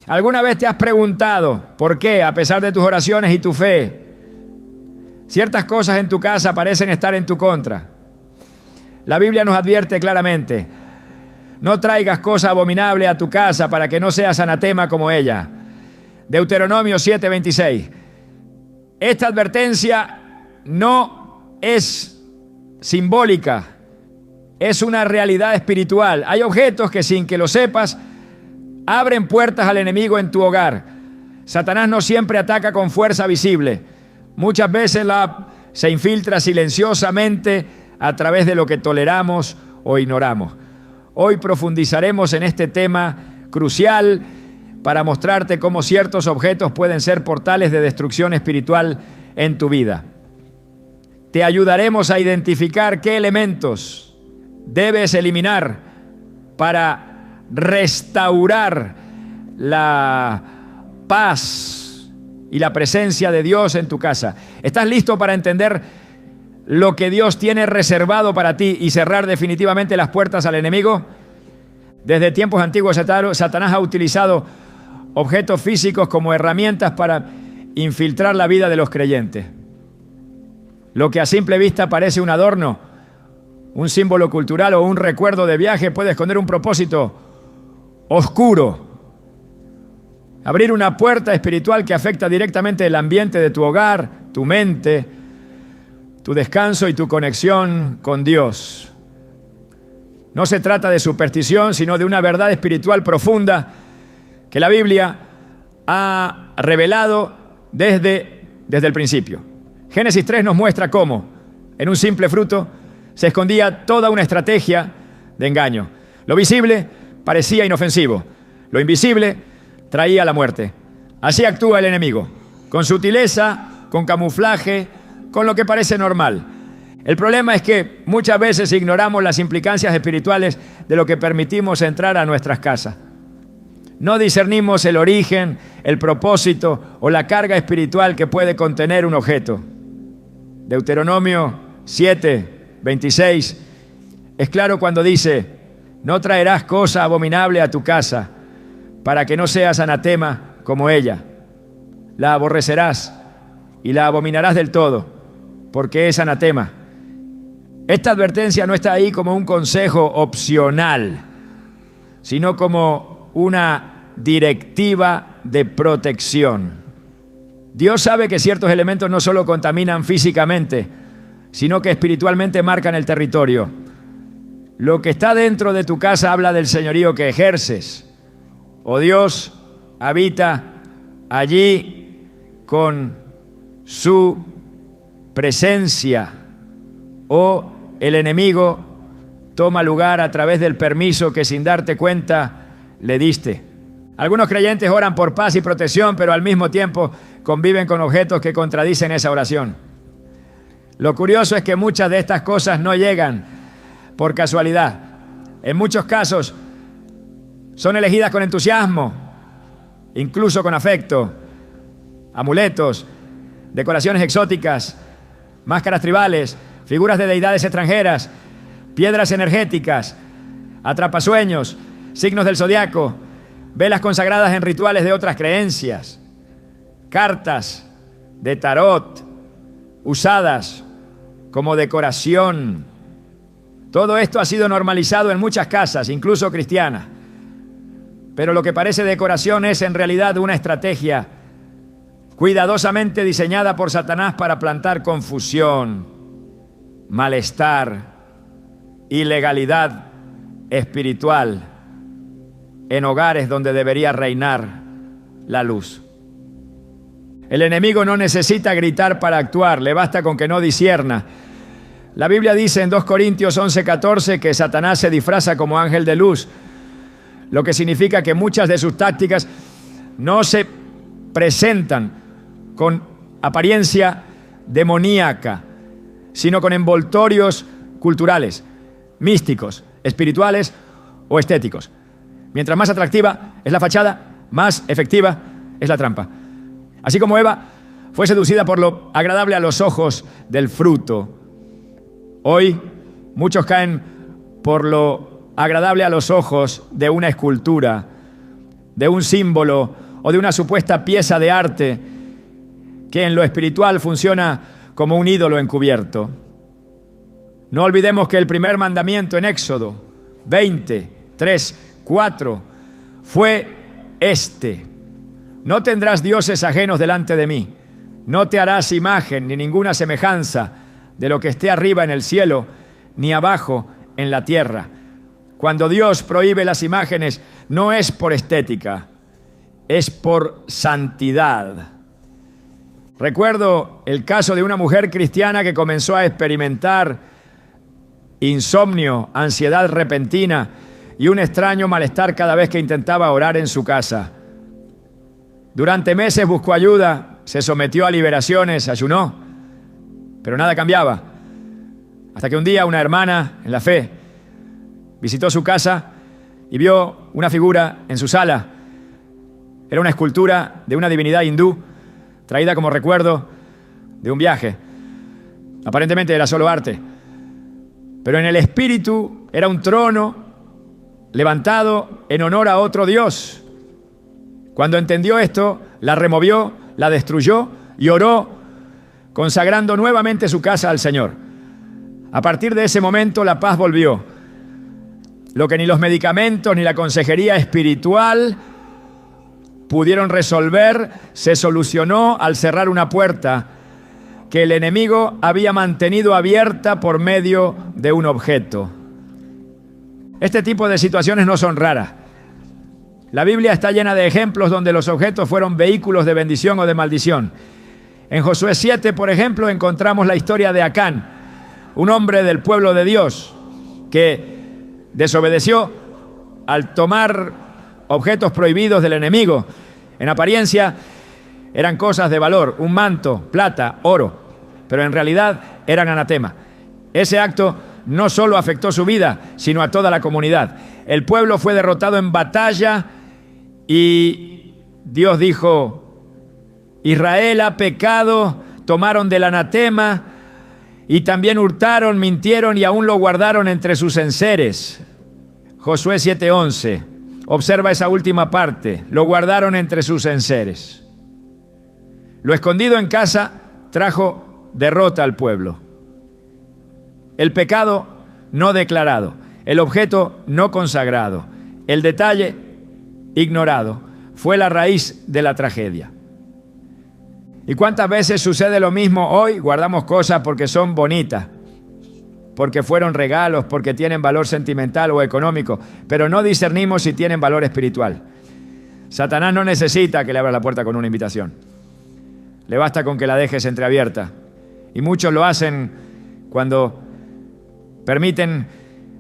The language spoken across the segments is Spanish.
¿Alguna vez te has preguntado por qué, a pesar de tus oraciones y tu fe, ciertas cosas en tu casa parecen estar en tu contra? La Biblia nos advierte claramente: no traigas cosa abominable a tu casa para que no seas anatema como ella. Deuteronomio 7:26. Esta advertencia no es simbólica, es una realidad espiritual. Hay objetos que, sin que lo sepas, abren puertas al enemigo en tu hogar. Satanás no siempre ataca con fuerza visible. Muchas veces se infiltra silenciosamente a través de lo que toleramos o ignoramos. Hoy profundizaremos en este tema crucial para mostrarte cómo ciertos objetos pueden ser portales de destrucción espiritual en tu vida. Te ayudaremos a identificar qué elementos debes eliminar para restaurar la paz y la presencia de Dios en tu casa. ¿Estás listo para entender lo que Dios tiene reservado para ti y cerrar definitivamente las puertas al enemigo? Desde tiempos antiguos, Satanás ha utilizado objetos físicos como herramientas para infiltrar la vida de los creyentes. Lo que a simple vista parece un adorno, un símbolo cultural o un recuerdo de viaje puede esconder un propósito oscuro. Abrir una puerta espiritual que afecta directamente el ambiente de tu hogar, tu mente, tu descanso y tu conexión con Dios. No se trata de superstición, sino de una verdad espiritual profunda que la Biblia ha revelado desde el principio. Génesis 3 nos muestra cómo, en un simple fruto, se escondía toda una estrategia de engaño. Lo visible parecía inofensivo, lo invisible traía la muerte. Así actúa el enemigo, con sutileza, con camuflaje, con lo que parece normal. El problema es que muchas veces ignoramos las implicancias espirituales de lo que permitimos entrar a nuestras casas. No discernimos el origen, el propósito o la carga espiritual que puede contener un objeto. Deuteronomio 7:26 es claro cuando dice: no traerás cosa abominable a tu casa para que no seas anatema como ella. La aborrecerás y la abominarás del todo, porque es anatema. Esta advertencia no está ahí como un consejo opcional, sino como una directiva de protección. Dios sabe que ciertos elementos no solo contaminan físicamente, sino que espiritualmente marcan el territorio. Lo que está dentro de tu casa habla del señorío que ejerces. O Dios habita allí con su presencia, o el enemigo toma lugar a través del permiso que sin darte cuenta le diste. Algunos creyentes oran por paz y protección, pero al mismo tiempo conviven con objetos que contradicen esa oración. Lo curioso es que muchas de estas cosas no llegan por casualidad. En muchos casos son elegidas con entusiasmo, incluso con afecto. Amuletos, decoraciones exóticas, máscaras tribales, figuras de deidades extranjeras, piedras energéticas, atrapasueños, signos del zodiaco, velas consagradas en rituales de otras creencias, cartas de tarot usadas como decoración. Todo esto ha sido normalizado en muchas casas, incluso cristianas. Pero lo que parece decoración es en realidad una estrategia cuidadosamente diseñada por Satanás para plantar confusión, malestar, ilegalidad espiritual en hogares donde debería reinar la luz. El enemigo no necesita gritar para actuar, le basta con que no discierna. La Biblia dice en 2 Corintios 11:14 que Satanás se disfraza como ángel de luz, lo que significa que muchas de sus tácticas no se presentan con apariencia demoníaca, sino con envoltorios culturales, místicos, espirituales o estéticos. Mientras más atractiva es la fachada, más efectiva es la trampa. Así como Eva fue seducida por lo agradable a los ojos del fruto, hoy muchos caen por lo agradable a los ojos de una escultura de un símbolo o de una supuesta pieza de arte que en lo espiritual funciona como un ídolo encubierto. No olvidemos que el primer mandamiento en Éxodo 20, 3, 4 fue este: no tendrás dioses ajenos delante de mí, no te harás imagen ni ninguna semejanza de lo que esté arriba en el cielo, ni abajo en la tierra. Cuando Dios prohíbe las imágenes, no es por estética, es por santidad. Recuerdo el caso de una mujer cristiana que comenzó a experimentar insomnio, ansiedad repentina y un extraño malestar cada vez que intentaba orar en su casa. Durante meses buscó ayuda, se sometió a liberaciones, ayunó, pero nada cambiaba. Hasta que un día una hermana en la fe visitó su casa y vio una figura en su sala. Era una escultura de una divinidad hindú traída como recuerdo de un viaje. Aparentemente era solo arte, pero en el espíritu era un trono levantado en honor a otro Dios. Cuando entendió esto, la removió, la destruyó y oró, consagrando nuevamente su casa al Señor. A partir de ese momento la paz volvió. Lo que ni los medicamentos ni la consejería espiritual pudieron resolver, se solucionó al cerrar una puerta que el enemigo había mantenido abierta por medio de un objeto. Este tipo de situaciones no son raras. La Biblia está llena de ejemplos donde los objetos fueron vehículos de bendición o de maldición. En Josué 7, por ejemplo, encontramos la historia de Acán, un hombre del pueblo de Dios que desobedeció al tomar objetos prohibidos del enemigo. En apariencia eran cosas de valor, un manto, plata, oro, pero en realidad eran anatema. Ese acto no solo afectó su vida, sino a toda la comunidad. El pueblo fue derrotado en batalla y Dios dijo: Israel ha pecado, tomaron del anatema y también hurtaron, mintieron y aún lo guardaron entre sus enseres. Josué 7:11. Observa esa última parte. Lo guardaron entre sus enseres. Lo escondido en casa trajo derrota al pueblo. El pecado no declarado, el objeto no consagrado, el detalle ignorado, fue la raíz de la tragedia. ¿Y cuántas veces sucede lo mismo hoy? Guardamos cosas porque son bonitas, porque fueron regalos, porque tienen valor sentimental o económico, pero no discernimos si tienen valor espiritual. Satanás no necesita que le abras la puerta con una invitación. Le basta con que la dejes entreabierta. Y muchos lo hacen cuando permiten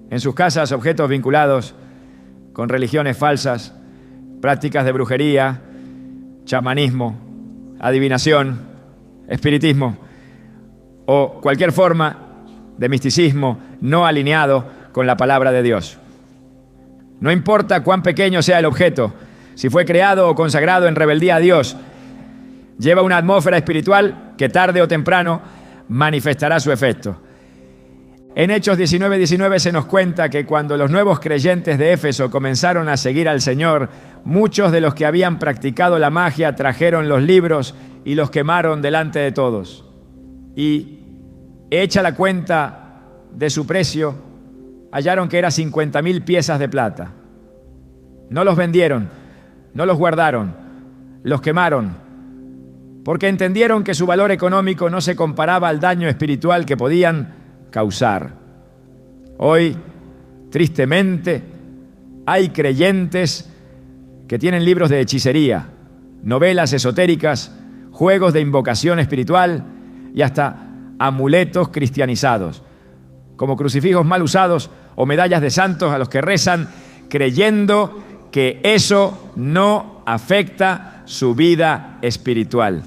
en sus casas objetos vinculados con religiones falsas, prácticas de brujería, chamanismo, adivinación, espiritismo o cualquier forma de misticismo no alineado con la palabra de Dios. No importa cuán pequeño sea el objeto, si fue creado o consagrado en rebeldía a Dios, lleva una atmósfera espiritual que tarde o temprano manifestará su efecto. En Hechos 19:19 se nos cuenta que cuando los nuevos creyentes de Éfeso comenzaron a seguir al Señor, muchos de los que habían practicado la magia trajeron los libros y los quemaron delante de todos. Y hecha la cuenta de su precio, hallaron que eran 50,000 piezas de plata. No los vendieron, no los guardaron, los quemaron, porque entendieron que su valor económico no se comparaba al daño espiritual que podían causar. Hoy, tristemente, hay creyentes que tienen libros de hechicería, novelas esotéricas, juegos de invocación espiritual y hasta amuletos cristianizados, como crucifijos mal usados o medallas de santos a los que rezan creyendo que eso no afecta su vida espiritual,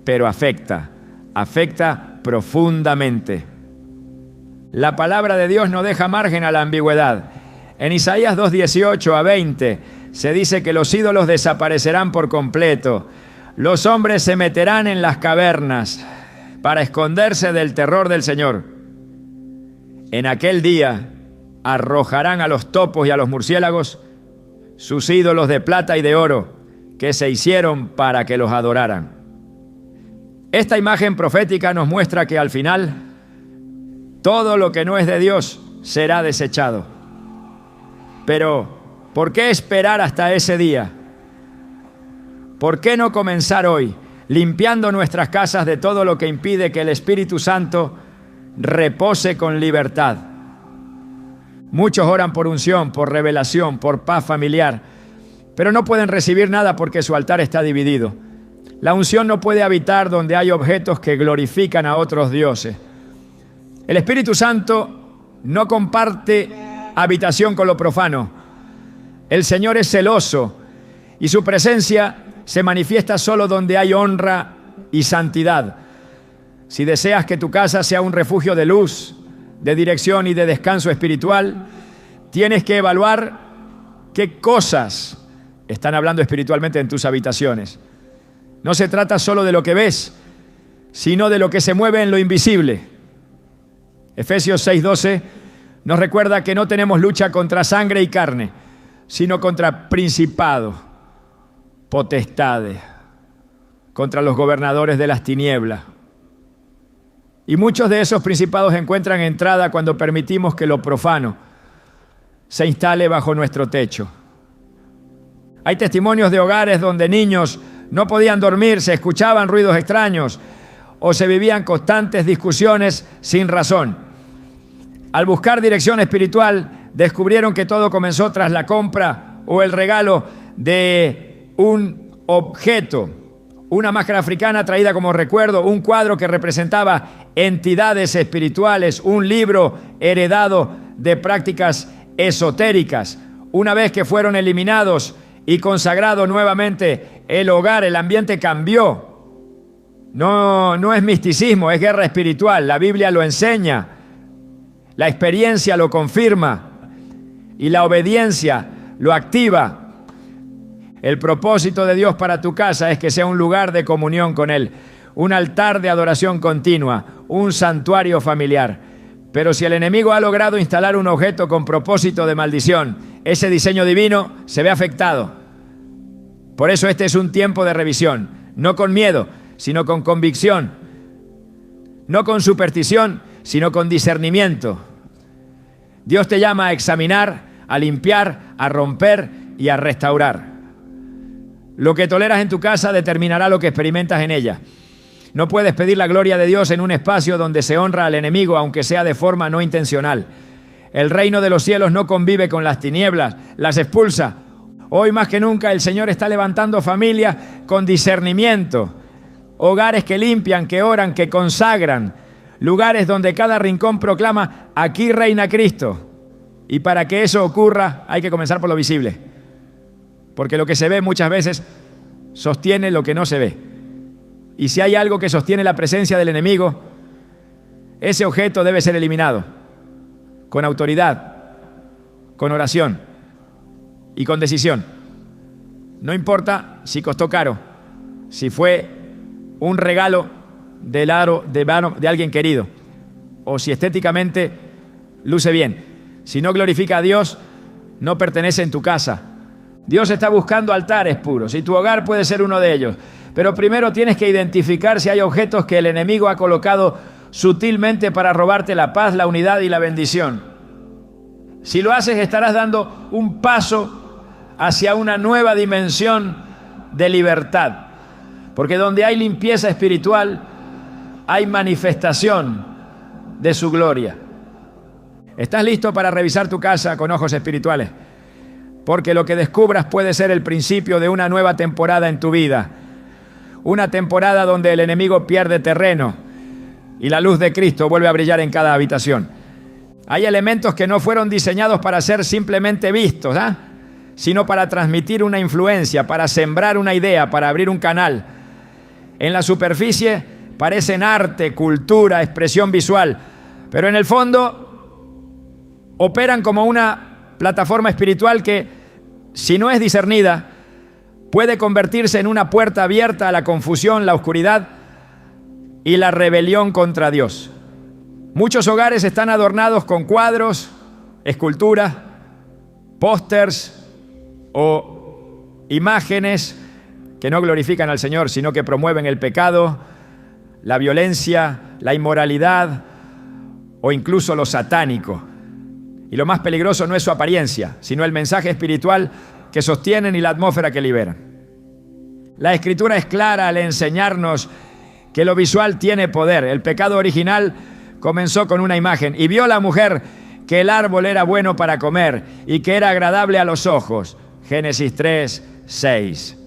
pero afecta profundamente. La palabra de Dios no deja margen a la ambigüedad. En Isaías 2:18 a 20 se dice que los ídolos desaparecerán por completo. Los hombres se meterán en las cavernas para esconderse del terror del Señor. En aquel día arrojarán a los topos y a los murciélagos, sus ídolos de plata y de oro que se hicieron para que los adoraran. Esta imagen profética nos muestra que al final todo lo que no es de Dios será desechado. Pero, ¿por qué esperar hasta ese día? ¿Por qué no comenzar hoy limpiando nuestras casas de todo lo que impide que el Espíritu Santo repose con libertad? Muchos oran por unción, por revelación, por paz familiar, pero no pueden recibir nada porque su altar está dividido. La unción no puede habitar donde hay objetos que glorifican a otros dioses. El Espíritu Santo no comparte habitación con lo profano. El Señor es celoso y su presencia se manifiesta solo donde hay honra y santidad. Si deseas que tu casa sea un refugio de luz, de dirección y de descanso espiritual, tienes que evaluar qué cosas están hablando espiritualmente en tus habitaciones. No se trata solo de lo que ves, sino de lo que se mueve en lo invisible. Efesios 6:12 nos recuerda que no tenemos lucha contra sangre y carne, sino contra principados, potestades, contra los gobernadores de las tinieblas. Y muchos de esos principados encuentran entrada cuando permitimos que lo profano se instale bajo nuestro techo. Hay testimonios de hogares donde niños no podían dormir, se escuchaban ruidos extraños o se vivían constantes discusiones sin razón. Al buscar dirección espiritual, descubrieron que todo comenzó tras la compra o el regalo de un objeto, una máscara africana traída como recuerdo, un cuadro que representaba entidades espirituales, un libro heredado de prácticas esotéricas. Una vez que fueron eliminados y consagrado nuevamente el hogar, el ambiente cambió. No es misticismo, es guerra espiritual. La Biblia lo enseña, la experiencia lo confirma y la obediencia lo activa. El propósito de Dios para tu casa es que sea un lugar de comunión con Él, un altar de adoración continua, un santuario familiar. Pero si el enemigo ha logrado instalar un objeto con propósito de maldición, ese diseño divino se ve afectado. Por eso este es un tiempo de revisión, no con miedo, sino con convicción, no con superstición, sino con discernimiento. Dios te llama a examinar, a limpiar, a romper y a restaurar. Lo que toleras en tu casa determinará lo que experimentas en ella. No puedes pedir la gloria de Dios en un espacio donde se honra al enemigo, aunque sea de forma no intencional. El reino de los cielos no convive con las tinieblas, las expulsa. Hoy más que nunca el Señor está levantando familias con discernimiento, hogares que limpian, que oran, que consagran, lugares donde cada rincón proclama: aquí reina Cristo. Y para que eso ocurra hay que comenzar por lo visible, porque lo que se ve muchas veces sostiene lo que no se ve. Y si hay algo que sostiene la presencia del enemigo, ese objeto debe ser eliminado con autoridad, con oración y con decisión. No importa si costó caro, si fue un regalo de alguien querido, o si estéticamente luce bien. Si no glorifica a Dios, no pertenece en tu casa. Dios está buscando altares puros y tu hogar puede ser uno de ellos. Pero primero tienes que identificar si hay objetos que el enemigo ha colocado sutilmente para robarte la paz, la unidad y la bendición. Si lo haces, estarás dando un paso hacia una nueva dimensión de libertad. Porque donde hay limpieza espiritual, hay manifestación de su gloria. ¿Estás listo para revisar tu casa con ojos espirituales? Porque lo que descubras puede ser el principio de una nueva temporada en tu vida. Una temporada donde el enemigo pierde terreno y la luz de Cristo vuelve a brillar en cada habitación. Hay elementos que no fueron diseñados para ser simplemente vistos, sino para transmitir una influencia, para sembrar una idea, para abrir un canal. En la superficie parecen arte, cultura, expresión visual, pero en el fondo operan como una plataforma espiritual que, si no es discernida, puede convertirse en una puerta abierta a la confusión, la oscuridad y la rebelión contra Dios. Muchos hogares están adornados con cuadros, esculturas, pósters, o imágenes que no glorifican al Señor, sino que promueven el pecado, la violencia, la inmoralidad o incluso lo satánico. Y lo más peligroso no es su apariencia, sino el mensaje espiritual que sostienen y la atmósfera que liberan. La Escritura es clara al enseñarnos que lo visual tiene poder. El pecado original comenzó con una imagen. Y vio la mujer que el árbol era bueno para comer y que era agradable a los ojos. Génesis 3, 6.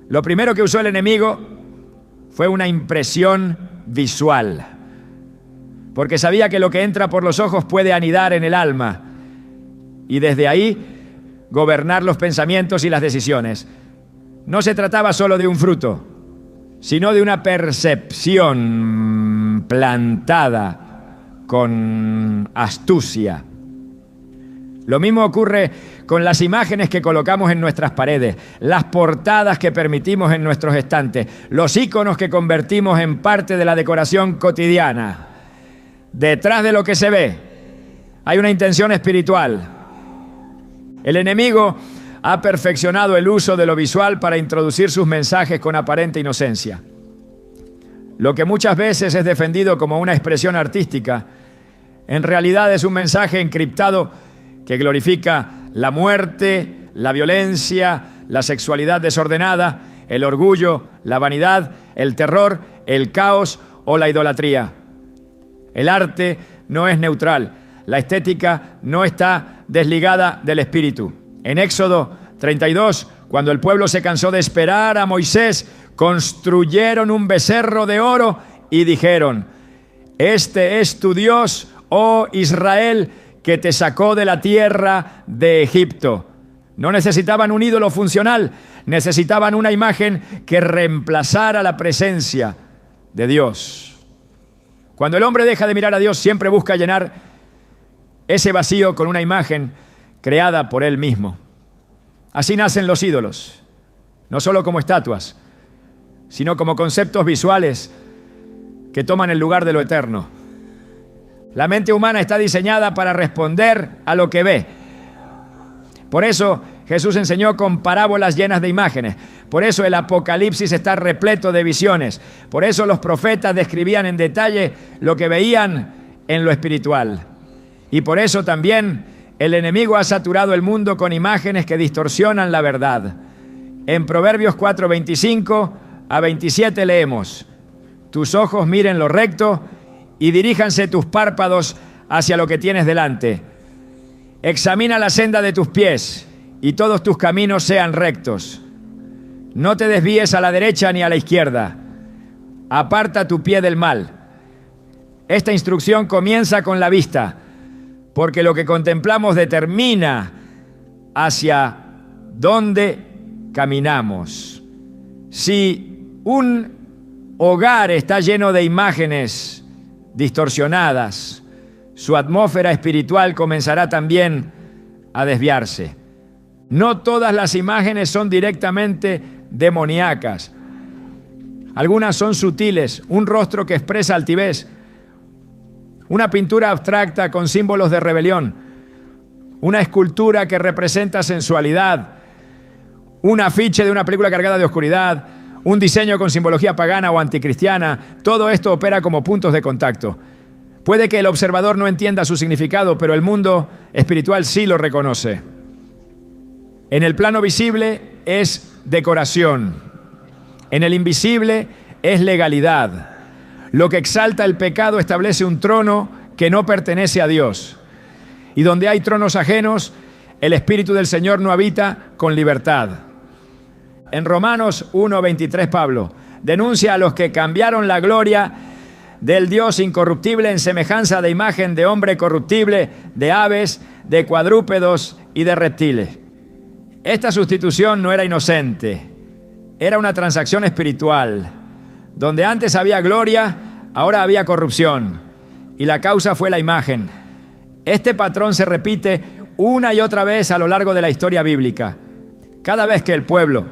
Lo primero que usó el enemigo fue una impresión visual, porque sabía que lo que entra por los ojos puede anidar en el alma y desde ahí gobernar los pensamientos y las decisiones. No se trataba solo de un fruto, sino de una percepción plantada con astucia. Lo mismo ocurre con las imágenes que colocamos en nuestras paredes, las portadas que permitimos en nuestros estantes, los íconos que convertimos en parte de la decoración cotidiana. Detrás de lo que se ve hay una intención espiritual. El enemigo ha perfeccionado el uso de lo visual para introducir sus mensajes con aparente inocencia. Lo que muchas veces es defendido como una expresión artística, en realidad es un mensaje encriptado que glorifica la muerte, la violencia, la sexualidad desordenada, el orgullo, la vanidad, el terror, el caos o la idolatría. El arte no es neutral, la estética no está desligada del espíritu. En Éxodo 32, cuando el pueblo se cansó de esperar a Moisés, construyeron un becerro de oro y dijeron: este es tu Dios, oh Israel, que te sacó de la tierra de Egipto. No necesitaban un ídolo funcional, necesitaban una imagen que reemplazara la presencia de Dios. Cuando el hombre deja de mirar a Dios, siempre busca llenar ese vacío con una imagen creada por él mismo. Así nacen los ídolos, no solo como estatuas, sino como conceptos visuales que toman el lugar de lo eterno. La mente humana está diseñada para responder a lo que ve. Por eso Jesús enseñó con parábolas llenas de imágenes. Por eso el Apocalipsis está repleto de visiones. Por eso los profetas describían en detalle lo que veían en lo espiritual. Y por eso también el enemigo ha saturado el mundo con imágenes que distorsionan la verdad. En Proverbios 4, 25 a 27 leemos: tus ojos miren lo recto y diríjanse tus párpados hacia lo que tienes delante. Examina la senda de tus pies y todos tus caminos sean rectos. No te desvíes a la derecha ni a la izquierda. Aparta tu pie del mal. Esta instrucción comienza con la vista, porque lo que contemplamos determina hacia dónde caminamos. Si un hogar está lleno de imágenes distorsionadas, su atmósfera espiritual comenzará también a desviarse. No todas las imágenes son directamente demoníacas. Algunas son sutiles, un rostro que expresa altivez, una pintura abstracta con símbolos de rebelión, una escultura que representa sensualidad, un afiche de una película cargada de oscuridad, un diseño con simbología pagana o anticristiana. Todo esto opera como puntos de contacto. Puede que el observador no entienda su significado, pero el mundo espiritual sí lo reconoce. En el plano visible es decoración. En el invisible es legalidad. Lo que exalta el pecado establece un trono que no pertenece a Dios. Y donde hay tronos ajenos, el Espíritu del Señor no habita con libertad. En Romanos 1:23, Pablo denuncia a los que cambiaron la gloria del Dios incorruptible en semejanza de imagen de hombre corruptible, de aves, de cuadrúpedos y de reptiles. Esta sustitución no era inocente, era una transacción espiritual. Donde antes había gloria, ahora había corrupción, y la causa fue la imagen. Este patrón se repite una y otra vez a lo largo de la historia bíblica. Cada vez que el pueblo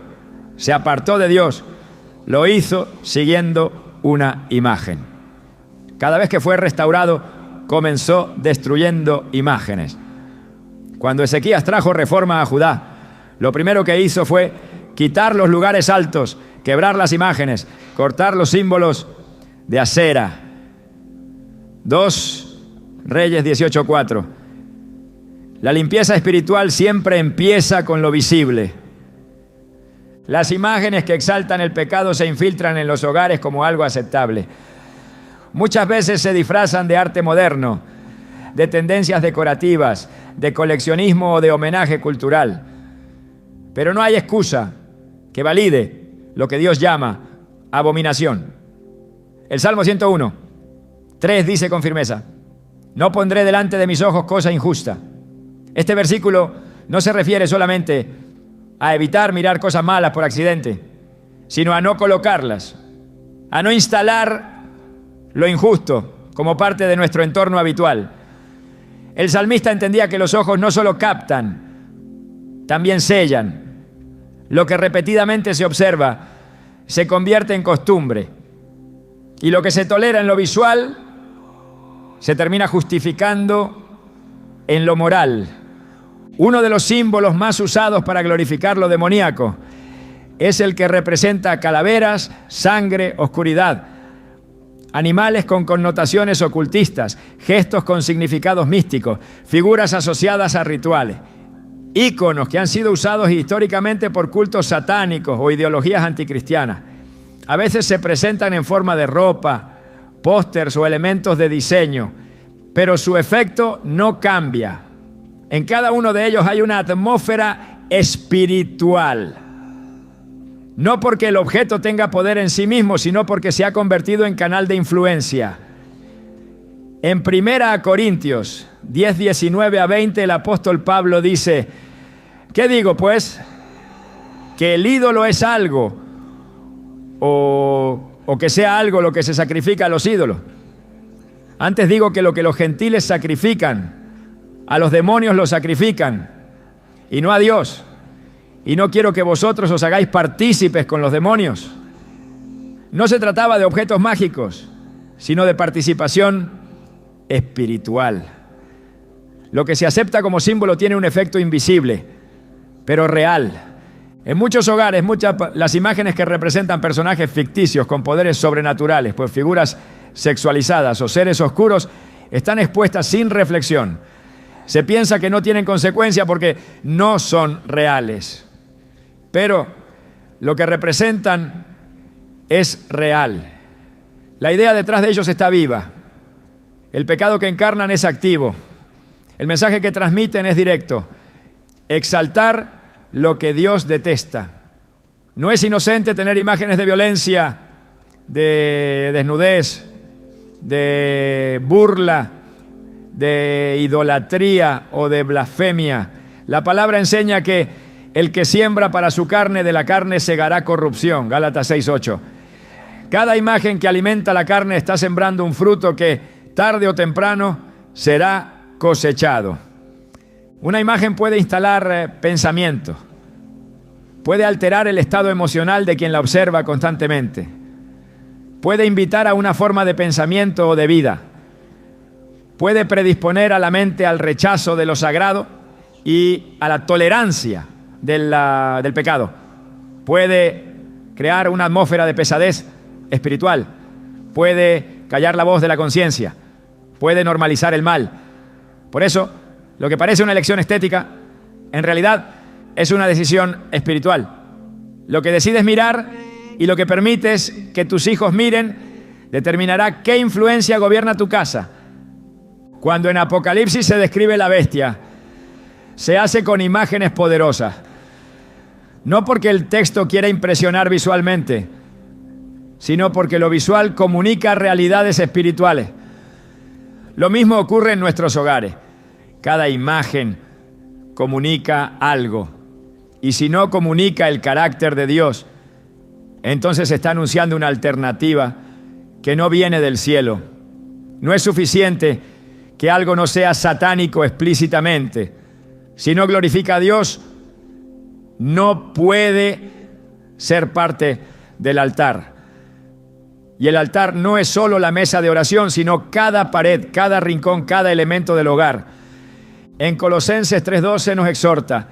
se apartó de Dios, lo hizo siguiendo una imagen. Cada vez que fue restaurado, comenzó destruyendo imágenes. Cuando Ezequías trajo reforma a Judá, Lo primero que hizo fue quitar los lugares altos, quebrar las imágenes, cortar los símbolos de acera. 2 Reyes 18:4. La limpieza espiritual siempre empieza con lo visible. Las imágenes que exaltan el pecado se infiltran en los hogares como algo aceptable. Muchas veces se disfrazan de arte moderno, de tendencias decorativas, de coleccionismo o de homenaje cultural. Pero no hay excusa que valide lo que Dios llama abominación. El Salmo 101:3 dice con firmeza: no pondré delante de mis ojos cosa injusta. Este versículo no se refiere solamente a evitar mirar cosas malas por accidente, sino a no colocarlas, a no instalar lo injusto como parte de nuestro entorno habitual. El salmista entendía que los ojos no solo captan, también sellan. Lo que repetidamente se observa se convierte en costumbre, y lo que se tolera en lo visual se termina justificando en lo moral. Uno de los símbolos más usados para glorificar lo demoníaco es el que representa calaveras, sangre, oscuridad, animales con connotaciones ocultistas, gestos con significados místicos, figuras asociadas a rituales, íconos que han sido usados históricamente por cultos satánicos o ideologías anticristianas. A veces se presentan en forma de ropa, pósters o elementos de diseño, pero su efecto no cambia. En cada uno de ellos hay una atmósfera espiritual. No porque el objeto tenga poder en sí mismo, sino porque se ha convertido en canal de influencia. En 1 Corintios 10, 19 a 20, el apóstol Pablo dice: ¿qué digo pues? ¿Que el ídolo es algo? ¿O que sea algo lo que se sacrifica a los ídolos? Antes digo que lo que los gentiles sacrifican, a los demonios lo sacrifican, y no a Dios. Y no quiero que vosotros os hagáis partícipes con los demonios. No se trataba de objetos mágicos, sino de participación espiritual. Lo que se acepta como símbolo tiene un efecto invisible, pero real. En muchos hogares, las imágenes que representan personajes ficticios con poderes sobrenaturales, pues figuras sexualizadas o seres oscuros, están expuestas sin reflexión. Se piensa que no tienen consecuencia porque no son reales. Pero lo que representan es real. La idea detrás de ellos está viva. El pecado que encarnan es activo. El mensaje que transmiten es directo. Exaltar lo que Dios detesta. No es inocente tener imágenes de violencia, de desnudez, de burla, de idolatría o de blasfemia. La palabra enseña que el que siembra para su carne, de la carne segará corrupción. Gálatas 6:8. Cada imagen que alimenta la carne está sembrando un fruto que tarde o temprano será cosechado. Una imagen puede instalar pensamiento, puede alterar el estado emocional de quien la observa constantemente, puede invitar a una forma de pensamiento o de vida, puede predisponer a la mente al rechazo de lo sagrado y a la tolerancia del pecado, puede crear una atmósfera de pesadez espiritual, puede callar la voz de la conciencia, puede normalizar el mal. Por eso, lo que parece una elección estética, en realidad es una decisión espiritual. Lo que decides mirar y lo que permites que tus hijos miren determinará qué influencia gobierna tu casa. Cuando en Apocalipsis se describe la bestia, se hace con imágenes poderosas. No porque el texto quiera impresionar visualmente, sino porque lo visual comunica realidades espirituales. Lo mismo ocurre en nuestros hogares. Cada imagen comunica algo. Y si no comunica el carácter de Dios, entonces se está anunciando una alternativa que no viene del cielo. No es suficiente que algo no sea satánico explícitamente. Si no glorifica a Dios, no puede ser parte del altar. Y el altar no es solo la mesa de oración, sino cada pared, cada rincón, cada elemento del hogar. En Colosenses 3:12 nos exhorta: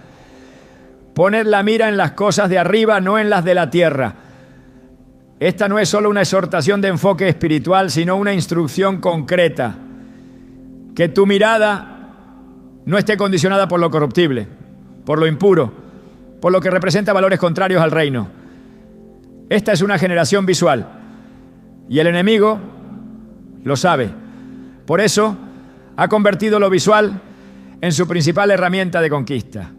Poned la mira en las cosas de arriba, no en las de la tierra. Esta no es solo una exhortación de enfoque espiritual, sino una instrucción concreta. Que tu mirada no esté condicionada por lo corruptible, por lo impuro, por lo que representa valores contrarios al reino. Esta es una generación visual y el enemigo lo sabe. Por eso ha convertido lo visual en su principal herramienta de conquista.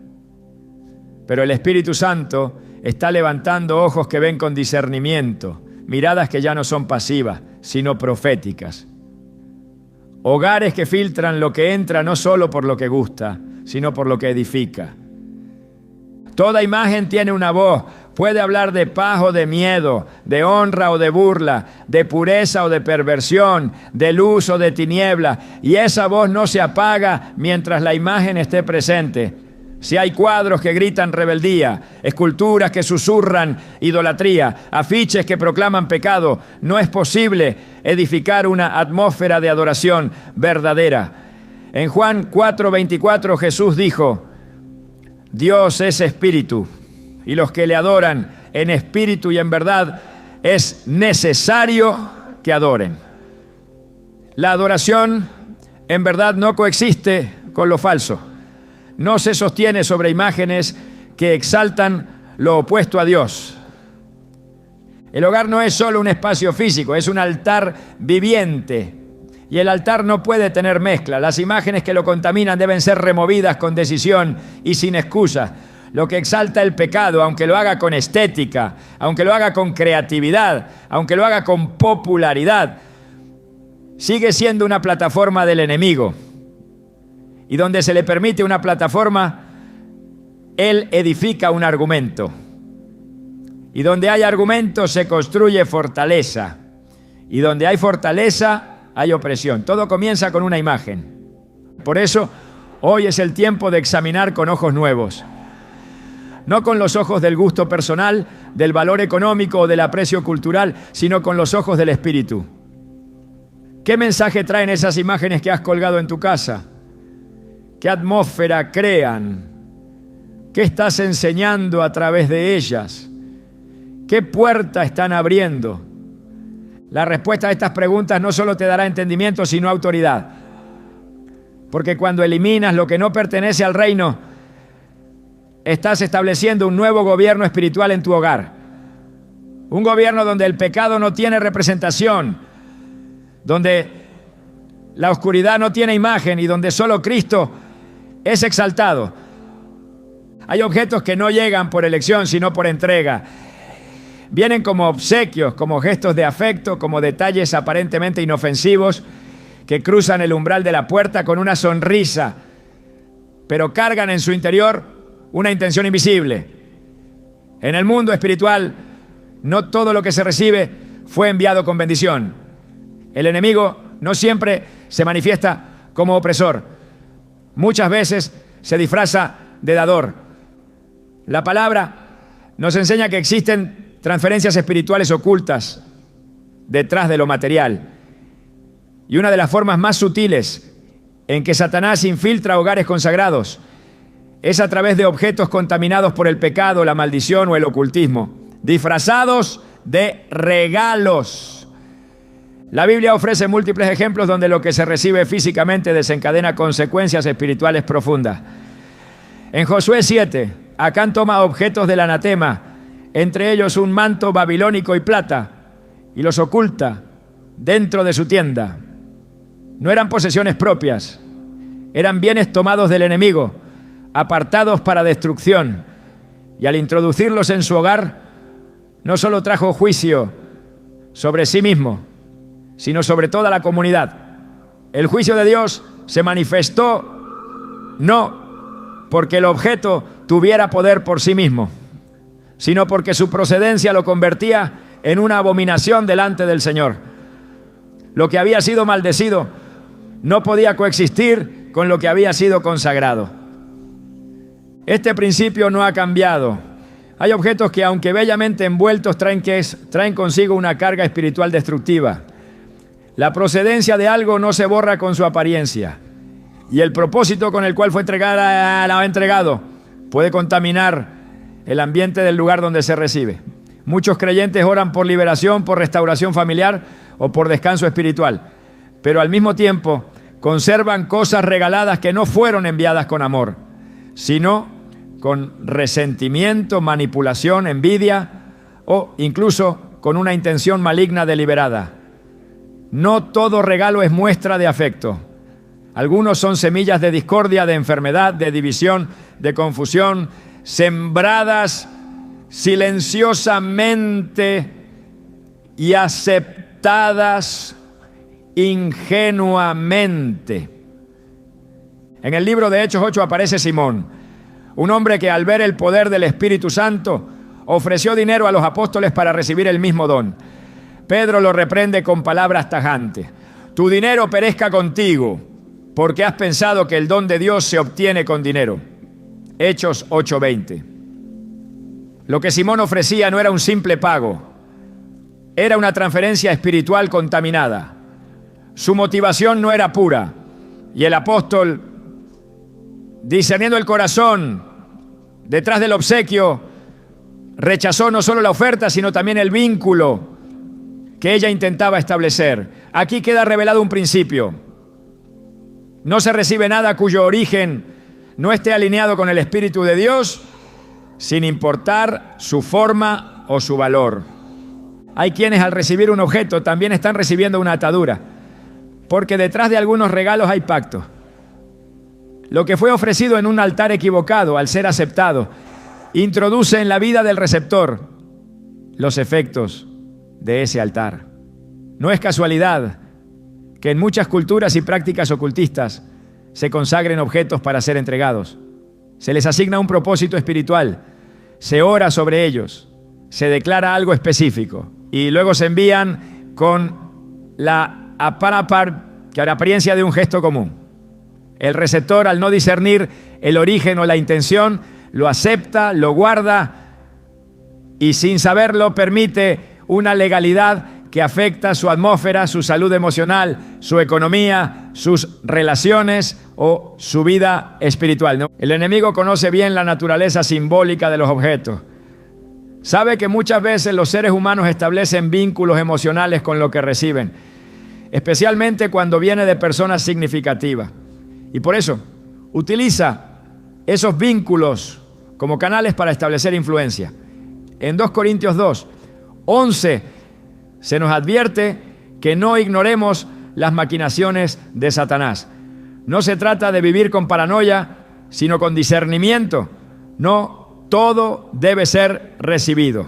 Pero el Espíritu Santo está levantando ojos que ven con discernimiento, miradas que ya no son pasivas, sino proféticas. Hogares que filtran lo que entra no solo por lo que gusta, sino por lo que edifica. Toda imagen tiene una voz. Puede hablar de paz o de miedo, de honra o de burla, de pureza o de perversión, de luz o de tiniebla. Y esa voz no se apaga mientras la imagen esté presente. Si hay cuadros que gritan rebeldía, esculturas que susurran idolatría, afiches que proclaman pecado, no es posible edificar una atmósfera de adoración verdadera. En Juan 4:24 Jesús dijo: Dios es espíritu, y los que le adoran en espíritu y en verdad es necesario que adoren. La adoración en verdad no coexiste con lo falso. No se sostiene sobre imágenes que exaltan lo opuesto a Dios. El hogar no es solo un espacio físico, es un altar viviente. Y el altar no puede tener mezcla. Las imágenes que lo contaminan deben ser removidas con decisión y sin excusa. Lo que exalta el pecado, aunque lo haga con estética, aunque lo haga con creatividad, aunque lo haga con popularidad, sigue siendo una plataforma del enemigo. Y donde se le permite una plataforma, él edifica un argumento. Y donde hay argumento se construye fortaleza. Y donde hay fortaleza hay opresión. Todo comienza con una imagen. Por eso, hoy es el tiempo de examinar con ojos nuevos. No con los ojos del gusto personal, del valor económico o del aprecio cultural, sino con los ojos del Espíritu. ¿Qué mensaje traen esas imágenes que has colgado en tu casa? ¿Qué atmósfera crean? ¿Qué estás enseñando a través de ellas? ¿Qué puerta están abriendo? La respuesta a estas preguntas no solo te dará entendimiento, sino autoridad. Porque cuando eliminas lo que no pertenece al reino, estás estableciendo un nuevo gobierno espiritual en tu hogar. Un gobierno donde el pecado no tiene representación, donde la oscuridad no tiene imagen y donde solo Cristo es exaltado. Hay objetos que no llegan por elección, sino por entrega. Vienen como obsequios, como gestos de afecto, como detalles aparentemente inofensivos que cruzan el umbral de la puerta con una sonrisa, pero cargan en su interior una intención invisible. En el mundo espiritual, no todo lo que se recibe fue enviado con bendición. El enemigo no siempre se manifiesta como opresor. Muchas veces se disfraza de dador. La palabra nos enseña que existen transferencias espirituales ocultas detrás de lo material. Y una de las formas más sutiles en que Satanás infiltra hogares consagrados es a través de objetos contaminados por el pecado, la maldición o el ocultismo, disfrazados de regalos. La Biblia ofrece múltiples ejemplos donde lo que se recibe físicamente desencadena consecuencias espirituales profundas. En Josué 7, Acán toma objetos del anatema, entre ellos un manto babilónico y plata, y los oculta dentro de su tienda. No eran posesiones propias, eran bienes tomados del enemigo, apartados para destrucción, y al introducirlos en su hogar, no solo trajo juicio sobre sí mismo, sino sobre toda la comunidad. El juicio de Dios se manifestó no porque el objeto tuviera poder por sí mismo, sino porque su procedencia lo convertía en una abominación delante del Señor. Lo que había sido maldecido no podía coexistir con lo que había sido consagrado. Este principio no ha cambiado. Hay objetos que, aunque bellamente envueltos, traen consigo una carga espiritual destructiva. La procedencia de algo no se borra con su apariencia. Y el propósito con el cual fue entregado puede contaminar el ambiente del lugar donde se recibe. Muchos creyentes oran por liberación, por restauración familiar o por descanso espiritual, pero al mismo tiempo conservan cosas regaladas que no fueron enviadas con amor, sino con resentimiento, manipulación, envidia o incluso con una intención maligna deliberada. No todo regalo es muestra de afecto. Algunos son semillas de discordia, de enfermedad, de división, de confusión, sembradas silenciosamente y aceptadas ingenuamente. En el libro de Hechos 8 aparece Simón, un hombre que al ver el poder del Espíritu Santo ofreció dinero a los apóstoles para recibir el mismo don. Pedro lo reprende con palabras tajantes. Tu dinero perezca contigo, porque has pensado que el don de Dios se obtiene con dinero. Hechos 8:20. Lo que Simón ofrecía no era un simple pago, era una transferencia espiritual contaminada. Su motivación no era pura, y el apóstol, discerniendo el corazón detrás del obsequio, rechazó no solo la oferta, sino también el vínculo que ella intentaba establecer. Aquí queda revelado un principio. No se recibe nada cuyo origen no esté alineado con el Espíritu de Dios, sin importar su forma o su valor. Hay quienes al recibir un objeto también están recibiendo una atadura, porque detrás de algunos regalos hay pactos. Lo que fue ofrecido en un altar equivocado, al ser aceptado, introduce en la vida del receptor los efectos de ese altar. No es casualidad que en muchas culturas y prácticas ocultistas se consagren objetos para ser entregados. Se les asigna un propósito espiritual, se ora sobre ellos, se declara algo específico y luego se envían con la apariencia de un gesto común. El receptor, al no discernir el origen o la intención, lo acepta, lo guarda y sin saberlo permite una legalidad que afecta su atmósfera, su salud emocional, su economía, sus relaciones o su vida espiritual, ¿no? El enemigo conoce bien la naturaleza simbólica de los objetos. Sabe que muchas veces los seres humanos establecen vínculos emocionales con lo que reciben, especialmente cuando viene de personas significativas. Y por eso utiliza esos vínculos como canales para establecer influencia. En 2 Corintios 2:11 se nos advierte que no ignoremos las maquinaciones de Satanás. No se trata de vivir con paranoia, sino con discernimiento. No todo debe ser recibido,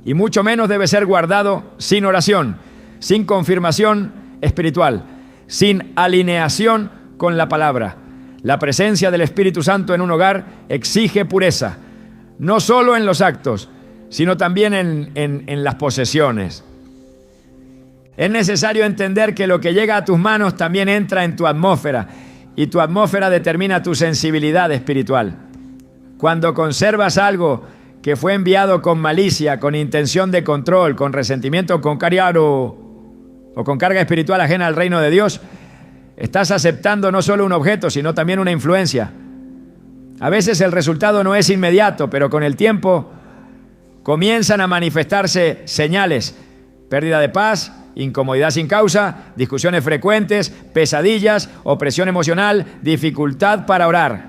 y mucho menos debe ser guardado sin oración, sin confirmación espiritual, sin alineación con la palabra. La presencia del Espíritu Santo en un hogar exige pureza, no solo en los actos, sino también en las posesiones. Es necesario entender que lo que llega a tus manos también entra en tu atmósfera, y tu atmósfera determina tu sensibilidad espiritual. Cuando conservas algo que fue enviado con malicia, con intención de control, con resentimiento, con cariño o con carga espiritual ajena al reino de Dios, estás aceptando no solo un objeto, sino también una influencia. A veces el resultado no es inmediato, pero con el tiempo comienzan a manifestarse señales: pérdida de paz, incomodidad sin causa, discusiones frecuentes, pesadillas, opresión emocional, dificultad para orar.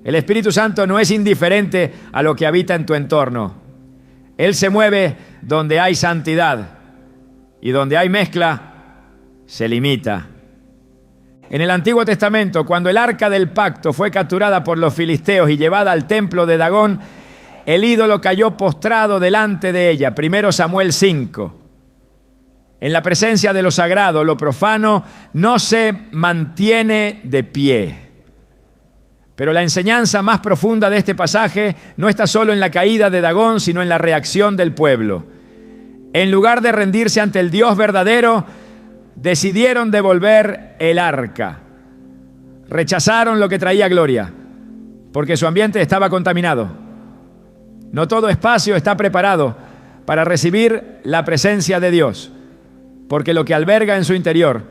El Espíritu Santo no es indiferente a lo que habita en tu entorno. Él se mueve donde hay santidad, y donde hay mezcla, se limita. En el Antiguo Testamento, cuando el arca del pacto fue capturada por los filisteos y llevada al templo de Dagón, el ídolo cayó postrado delante de ella. 1 Samuel 5. En la presencia de lo sagrado, lo profano no se mantiene de pie. Pero la enseñanza más profunda de este pasaje no está solo en la caída de Dagón, sino en la reacción del pueblo. En lugar de rendirse ante el Dios verdadero, decidieron devolver el arca. Rechazaron lo que traía gloria, porque su ambiente estaba contaminado. No todo espacio está preparado para recibir la presencia de Dios, porque lo que alberga en su interior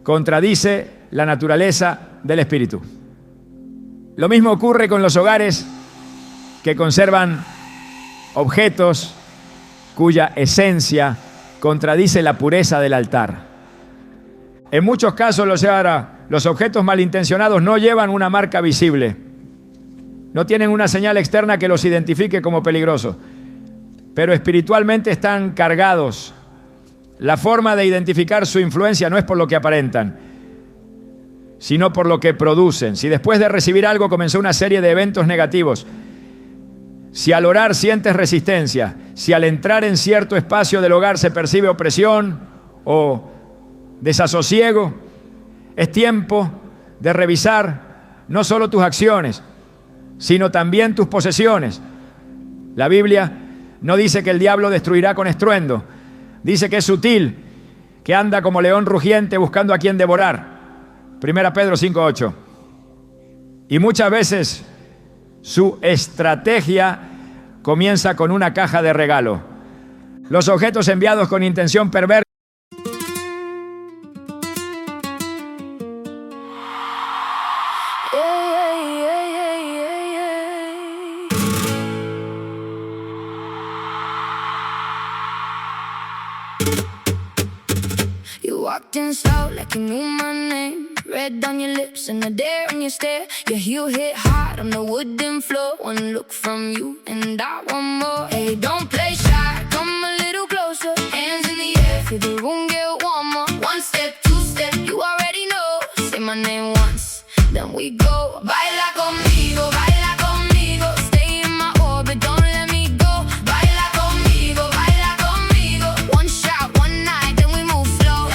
contradice la naturaleza del Espíritu. Lo mismo ocurre con los hogares que conservan objetos cuya esencia contradice la pureza del altar. En muchos casos, los objetos malintencionados no llevan una marca visible, no tienen una señal externa que los identifique como peligrosos, pero espiritualmente están cargados. La forma de identificar su influencia no es por lo que aparentan, sino por lo que producen. Si después de recibir algo comenzó una serie de eventos negativos, si al orar sientes resistencia, si al entrar en cierto espacio del hogar se percibe opresión o desasosiego, es tiempo de revisar no solo tus acciones, sino también tus posesiones. La Biblia no dice que el diablo destruirá con estruendo, dice que es sutil, que anda como león rugiente buscando a quien devorar. 1 Pedro 5:8. Y muchas veces su estrategia comienza con una caja de regalo. Los objetos enviados con intención perversa walked in slow like you knew my name. Red on your lips and a dare in your stare. Your heel hit hard on the wooden floor. One look from you and I want more. Hey, don't play shy, come a little closer. Hands in the air, feel the room get warmer. One step, two step, you already know. Say my name once, then we go. Baila conmigo, baila conmigo. Stay in my orbit, don't let me go. Baila conmigo, baila conmigo. One shot, one night, then we move slow.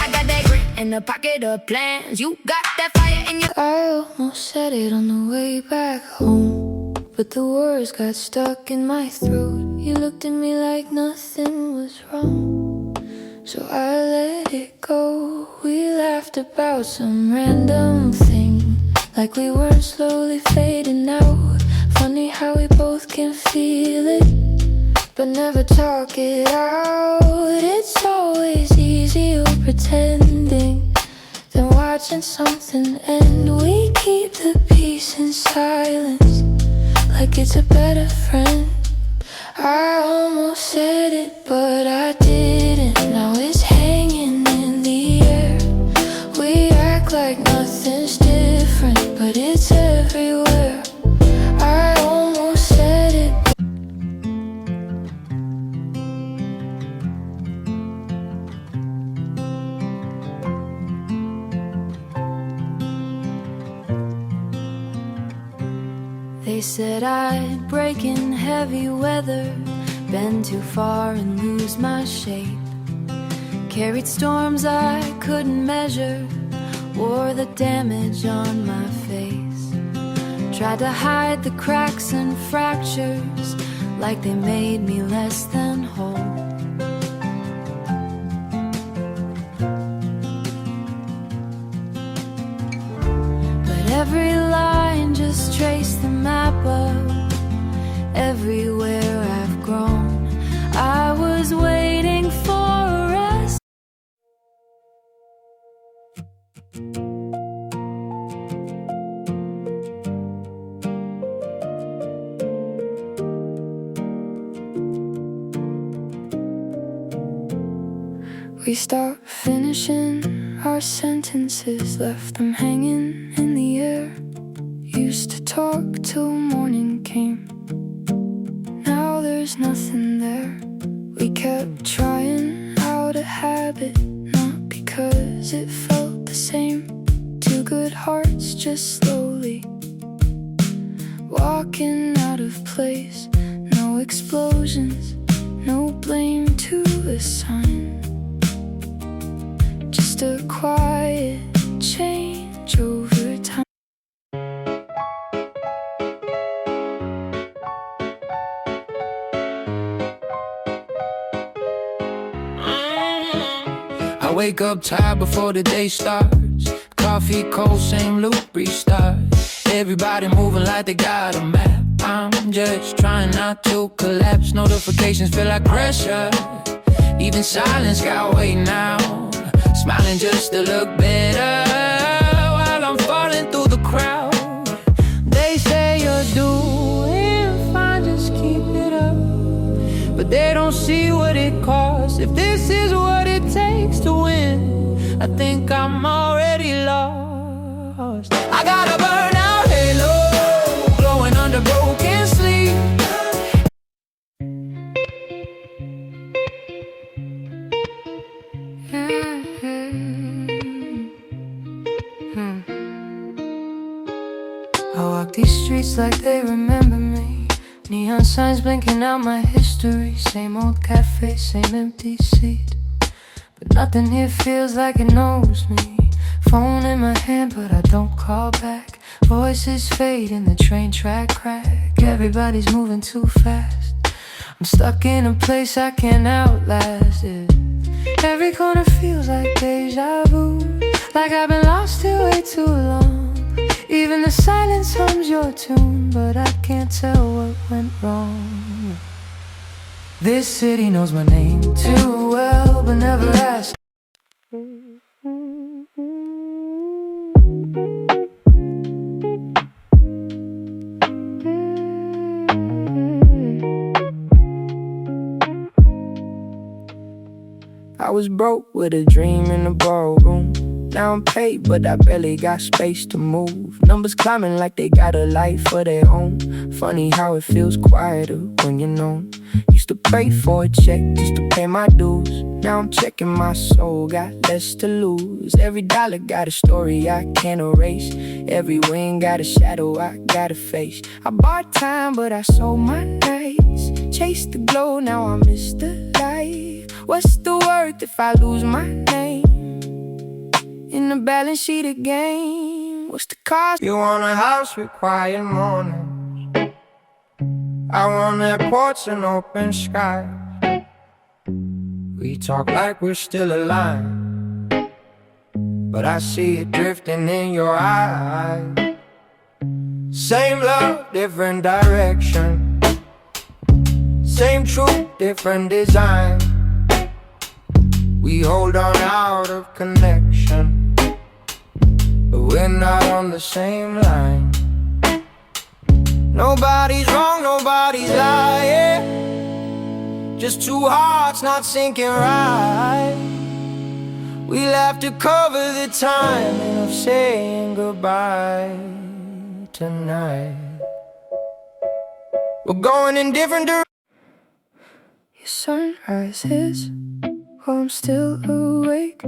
I got that grit in the pocket of plans. You got that fire in your... I almost said it on the way back home, but the words got stuck in my throat. You looked at me like nothing was wrong, so I let it go. We laughed about some random thing, like we weren't slowly fading out. Funny how we both can feel it, but never talk it out. It's always easier pretending than watching something end. We keep the peace in silence, like it's a better friend. I almost said it, but I didn't. Now it's hanging in the air. We act like nothing's different, but it's everywhere. I almost said it. They said I'd break in heavy weather, bend too far and lose my shape. Carried storms I couldn't measure, wore the damage on my face. Tried to hide the cracks and fractures, like they made me less than whole. But every line just traced the map of everywhere I've grown. I was waiting for a rest. We stopped finishing our sentences, left them hanging in the air. Used to talk till morning came, now there's nothing there. We kept trying out a habit, not because it felt the same. Two good hearts just slowly walking out of place. No explosions, no blame to assign, just a quiet change over time. I wake up tired before the day starts. Coffee cold, same loop, restart. Everybody moving like they got a map. I'm just trying not to collapse. Notifications feel like pressure, even silence got weight now. Smiling just to look better while I'm falling through the crowd. They say you're doing fine, but they don't see what it costs. If this is what it takes to win, I think I'm already lost. I got a burnout halo, glowing under broken sleep. I walk these streets like they remember me. Neon signs blinking out my history. Same old cafe, same empty seat, but nothing here feels like it knows me. Phone in my hand, but I don't call back. Voices fade in the train track crack. Everybody's moving too fast. I'm stuck in a place I can't outlast it. Every corner feels like deja vu, like I've been lost here way too long. Even the silence hums your tune, but I can't tell what went wrong. This city knows my name too well, but never asked. I was broke with a dream in the ballroom. Now I'm paid, but I barely got space to move. Numbers climbing like they got a life of their own. Funny how it feels quieter when you're known. Used to pray for a check just to pay my dues. Now I'm checking my soul, got less to lose. Every dollar got a story I can't erase. Every win got a shadow I gotta face. I bought time, but I sold my nights. Chased the glow, now I miss the life. What's the worth if I lose my name in the balance sheet again? What's the cost? You want a house with quiet mornings. I want airports and open skies. We talk like we're still alive, but I see it drifting in your eyes. Same love, different direction. Same truth, different design. We hold on out of connection, but we're not on the same line. Nobody's wrong, nobody's lying. Just two hearts not syncing right. We'll have to cover the timing of saying goodbye tonight. We're going in different directions. Your sunrise hits while I'm still awake.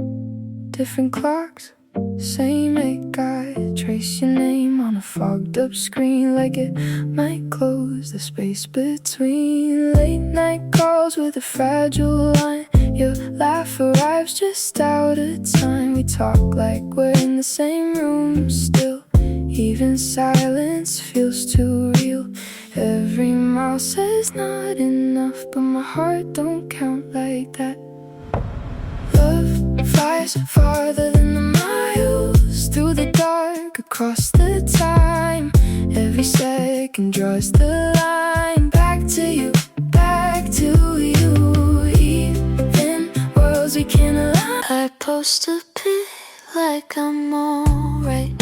Different clocks, same eight guide. Trace your name on a fogged up screen, like it might close the space between. Late night calls with a fragile line. Your laugh arrives just out of time. We talk like we're in the same room still. Even silence feels too real. Every mile says not enough, but my heart don't count like that. Love flies farther than the miles, through the dark, across the time. Every second draws the line. Back to you, back to you. Even worlds we can't align. I post a pic like I'm alright.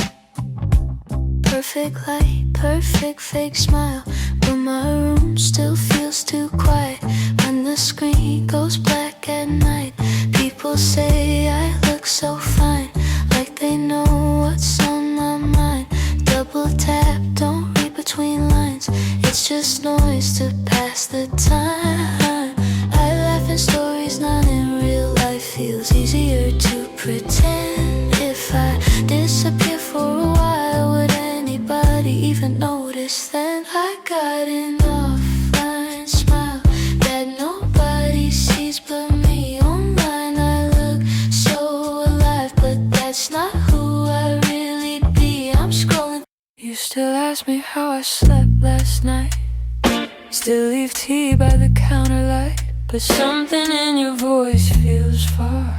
Perfect light, perfect fake smile, but my room still feels too quiet. When the screen goes black at night, people say I look so fine, like they know what's on my mind. Double tap, don't read between lines. It's just noise to pass the time. I laugh in stories, not in real life. Feels easier to pretend. If I disappear for a while, would anybody even notice then? I got an offline smile that nobody sees but me. Online I look so alive, but that's not who I really be. I'm scrolling. You still ask me how I slept last night. Still leave tea by the counter light, but something in your voice feels far,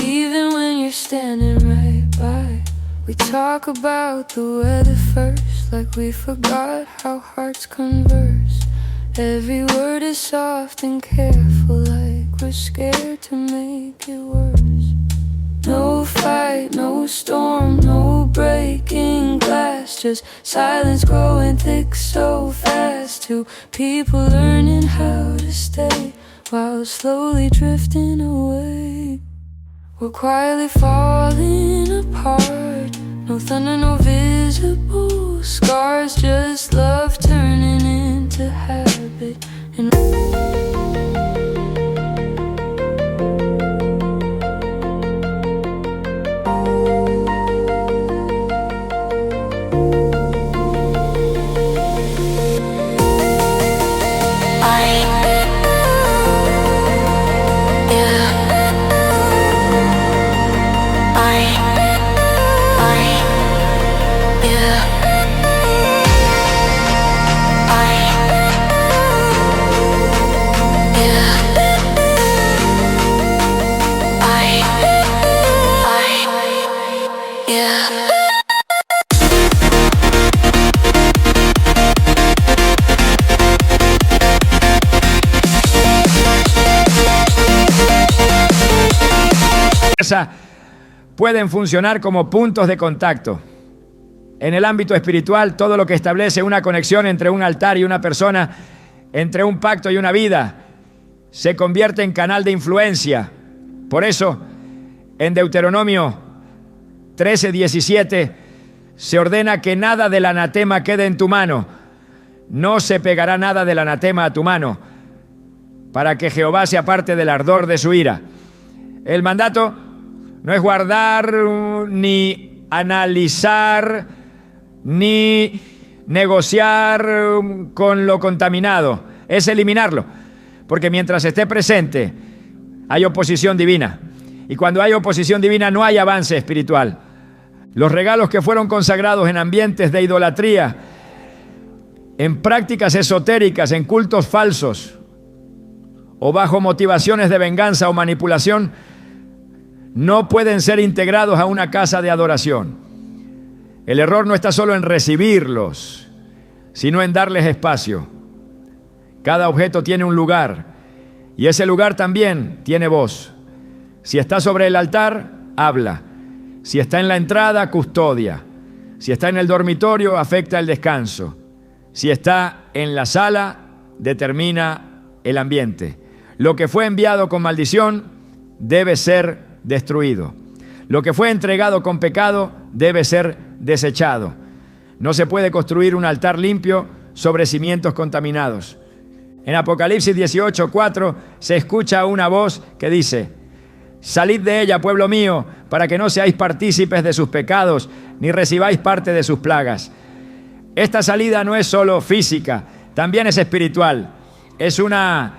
even when you're standing right by. We talk about the weather first, like we forgot how hearts converse. Every word is soft and careful, like we're scared to make it worse. No fight, no storm, no breaking glass, just silence growing thick so fast. Two people learning how to stay while slowly drifting away. We're quietly falling apart. No thunder, no visible scars, just love turning into habit. And pueden funcionar como puntos de contacto. En el ámbito espiritual, todo lo que establece una conexión entre un altar y una persona, entre un pacto y una vida, se convierte en canal de influencia. Por eso, en Deuteronomio 13:17, se ordena que nada del anatema quede en tu mano. No se pegará nada del anatema a tu mano, para que Jehová se aparte del ardor de su ira. El mandato no es guardar, ni analizar, ni negociar con lo contaminado. Es eliminarlo. Porque mientras esté presente, hay oposición divina. Y cuando hay oposición divina, no hay avance espiritual. Los regalos que fueron consagrados en ambientes de idolatría, en prácticas esotéricas, en cultos falsos, o bajo motivaciones de venganza o manipulación, no pueden ser integrados a una casa de adoración. El error no está solo en recibirlos, sino en darles espacio. Cada objeto tiene un lugar, y ese lugar también tiene voz. Si está sobre el altar, habla. Si está en la entrada, custodia. Si está en el dormitorio, afecta el descanso. Si está en la sala, determina el ambiente. Lo que fue enviado con maldición debe ser destruido. Lo que fue entregado con pecado debe ser desechado. No se puede construir un altar limpio sobre cimientos contaminados. En Apocalipsis 18:4 se escucha una voz que dice: salid de ella, pueblo mío, para que no seáis partícipes de sus pecados, ni recibáis parte de sus plagas. Esta salida no es solo física, también es espiritual. Es una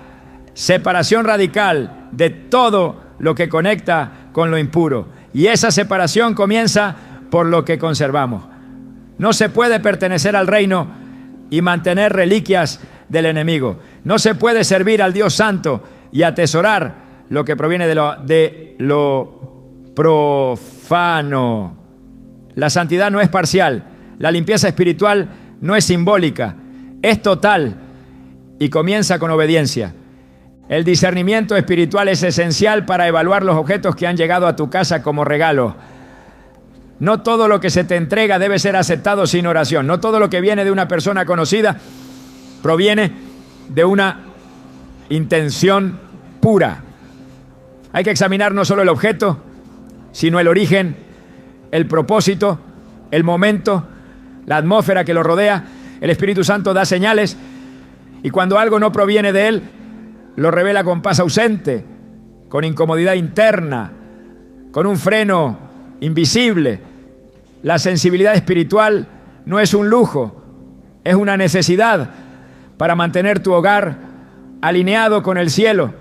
separación radical de todo lo que conecta con lo impuro. Y esa separación comienza por lo que conservamos. No se puede pertenecer al reino y mantener reliquias del enemigo. No se puede servir al Dios Santo y atesorar lo que proviene de lo profano. La santidad no es parcial. La limpieza espiritual no es simbólica. Es total y comienza con obediencia. El discernimiento espiritual es esencial para evaluar los objetos que han llegado a tu casa como regalo. No todo lo que se te entrega debe ser aceptado sin oración. No todo lo que viene de una persona conocida proviene de una intención pura. Hay que examinar no solo el objeto, sino el origen, el propósito, el momento, la atmósfera que lo rodea. El Espíritu Santo da señales, y cuando algo no proviene de Él, lo revela con paz ausente, con incomodidad interna, con un freno invisible. La sensibilidad espiritual no es un lujo, es una necesidad para mantener tu hogar alineado con el cielo.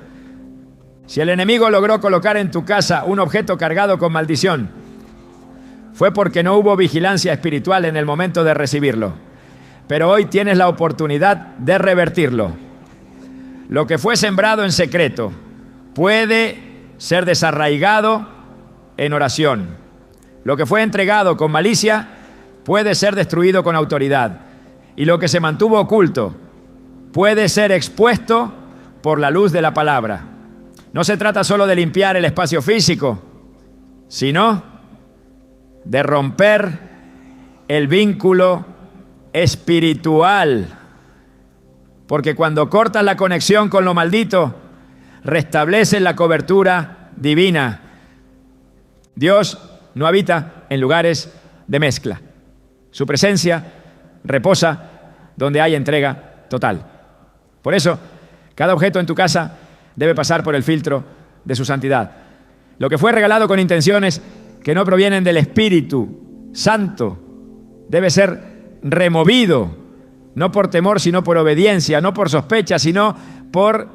Si el enemigo logró colocar en tu casa un objeto cargado con maldición, fue porque no hubo vigilancia espiritual en el momento de recibirlo. Pero hoy tienes la oportunidad de revertirlo. Lo que fue sembrado en secreto puede ser desarraigado en oración. Lo que fue entregado con malicia puede ser destruido con autoridad. Y lo que se mantuvo oculto puede ser expuesto por la luz de la palabra. No se trata solo de limpiar el espacio físico, sino de romper el vínculo espiritual. Porque cuando cortas la conexión con lo maldito, restableces la cobertura divina. Dios no habita en lugares de mezcla. Su presencia reposa donde hay entrega total. Por eso, cada objeto en tu casa debe pasar por el filtro de su santidad. Lo que fue regalado con intenciones que no provienen del Espíritu Santo debe ser removido, no por temor, sino por obediencia, no por sospecha, sino por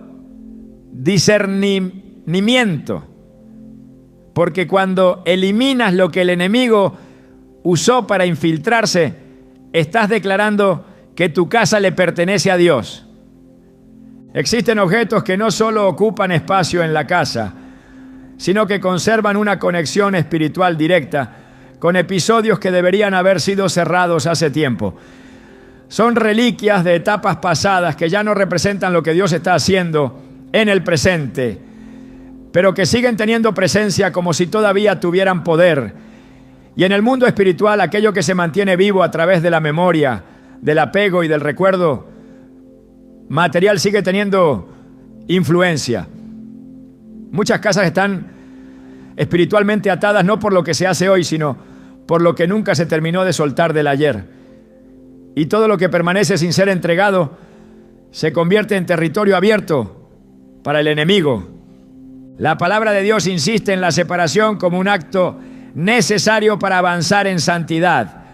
discernimiento. Porque cuando eliminas lo que el enemigo usó para infiltrarse, estás declarando que tu casa le pertenece a Dios. Existen objetos que no solo ocupan espacio en la casa, sino que conservan una conexión espiritual directa con episodios que deberían haber sido cerrados hace tiempo. Son reliquias de etapas pasadas que ya no representan lo que Dios está haciendo en el presente, pero que siguen teniendo presencia como si todavía tuvieran poder. Y en el mundo espiritual, aquello que se mantiene vivo a través de la memoria, del apego y del recuerdo material sigue teniendo influencia. Muchas casas están espiritualmente atadas no por lo que se hace hoy, sino por lo que nunca se terminó de soltar del ayer. Y todo lo que permanece sin ser entregado se convierte en territorio abierto para el enemigo. La palabra de Dios insiste en la separación como un acto necesario para avanzar en santidad.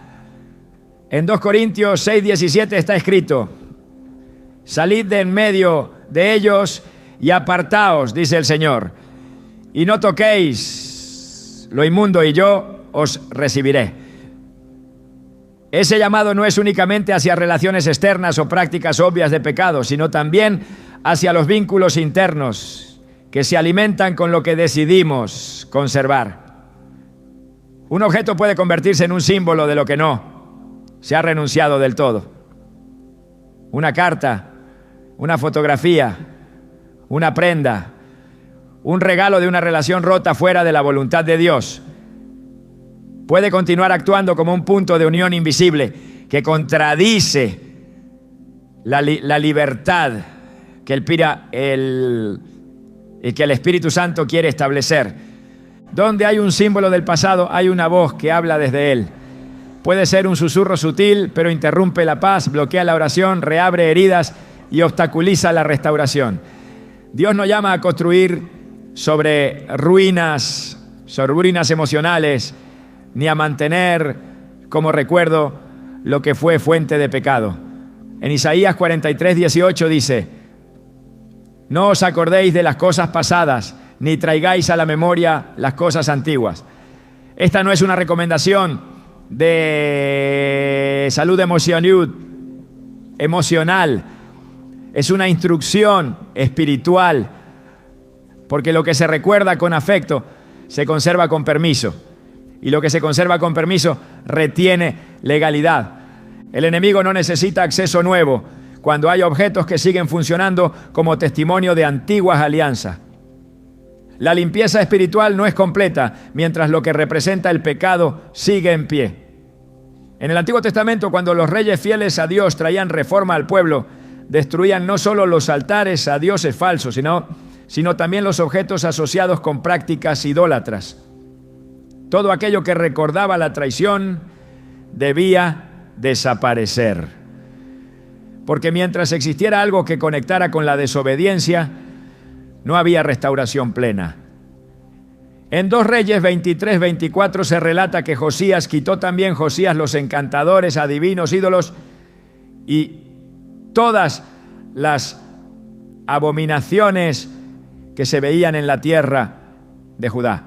En 2 Corintios 6:17 está escrito: salid de en medio de ellos y apartaos, dice el Señor, y no toquéis lo inmundo y yo os recibiré. Ese llamado no es únicamente hacia relaciones externas o prácticas obvias de pecado, sino también hacia los vínculos internos que se alimentan con lo que decidimos conservar. Un objeto puede convertirse en un símbolo de lo que no se ha renunciado del todo. Una carta, una fotografía, una prenda, un regalo de una relación rota fuera de la voluntad de Dios puede continuar actuando como un punto de unión invisible que contradice la libertad que el Espíritu Santo quiere establecer. Donde hay un símbolo del pasado, hay una voz que habla desde él. Puede ser un susurro sutil, pero interrumpe la paz, bloquea la oración, reabre heridas y obstaculiza la restauración. Dios nos llama a construir sobre ruinas emocionales, ni a mantener como recuerdo lo que fue fuente de pecado. En Isaías 43:18 dice: no os acordéis de las cosas pasadas, ni traigáis a la memoria las cosas antiguas. Esta no es una recomendación de salud emocional, es una instrucción espiritual, porque lo que se recuerda con afecto se conserva con permiso, y lo que se conserva con permiso retiene legalidad. El enemigo no necesita acceso nuevo cuando hay objetos que siguen funcionando como testimonio de antiguas alianzas. La limpieza espiritual no es completa mientras lo que representa el pecado sigue en pie. En el Antiguo Testamento, cuando los reyes fieles a Dios traían reforma al pueblo, destruían no solo los altares a dioses falsos, sino también los objetos asociados con prácticas idólatras. Todo aquello que recordaba la traición debía desaparecer. Porque mientras existiera algo que conectara con la desobediencia, no había restauración plena. En 2 Reyes 23-24 se relata que quitó también Josías los encantadores, adivinos, ídolos y todas las abominaciones que se veían en la tierra de Judá.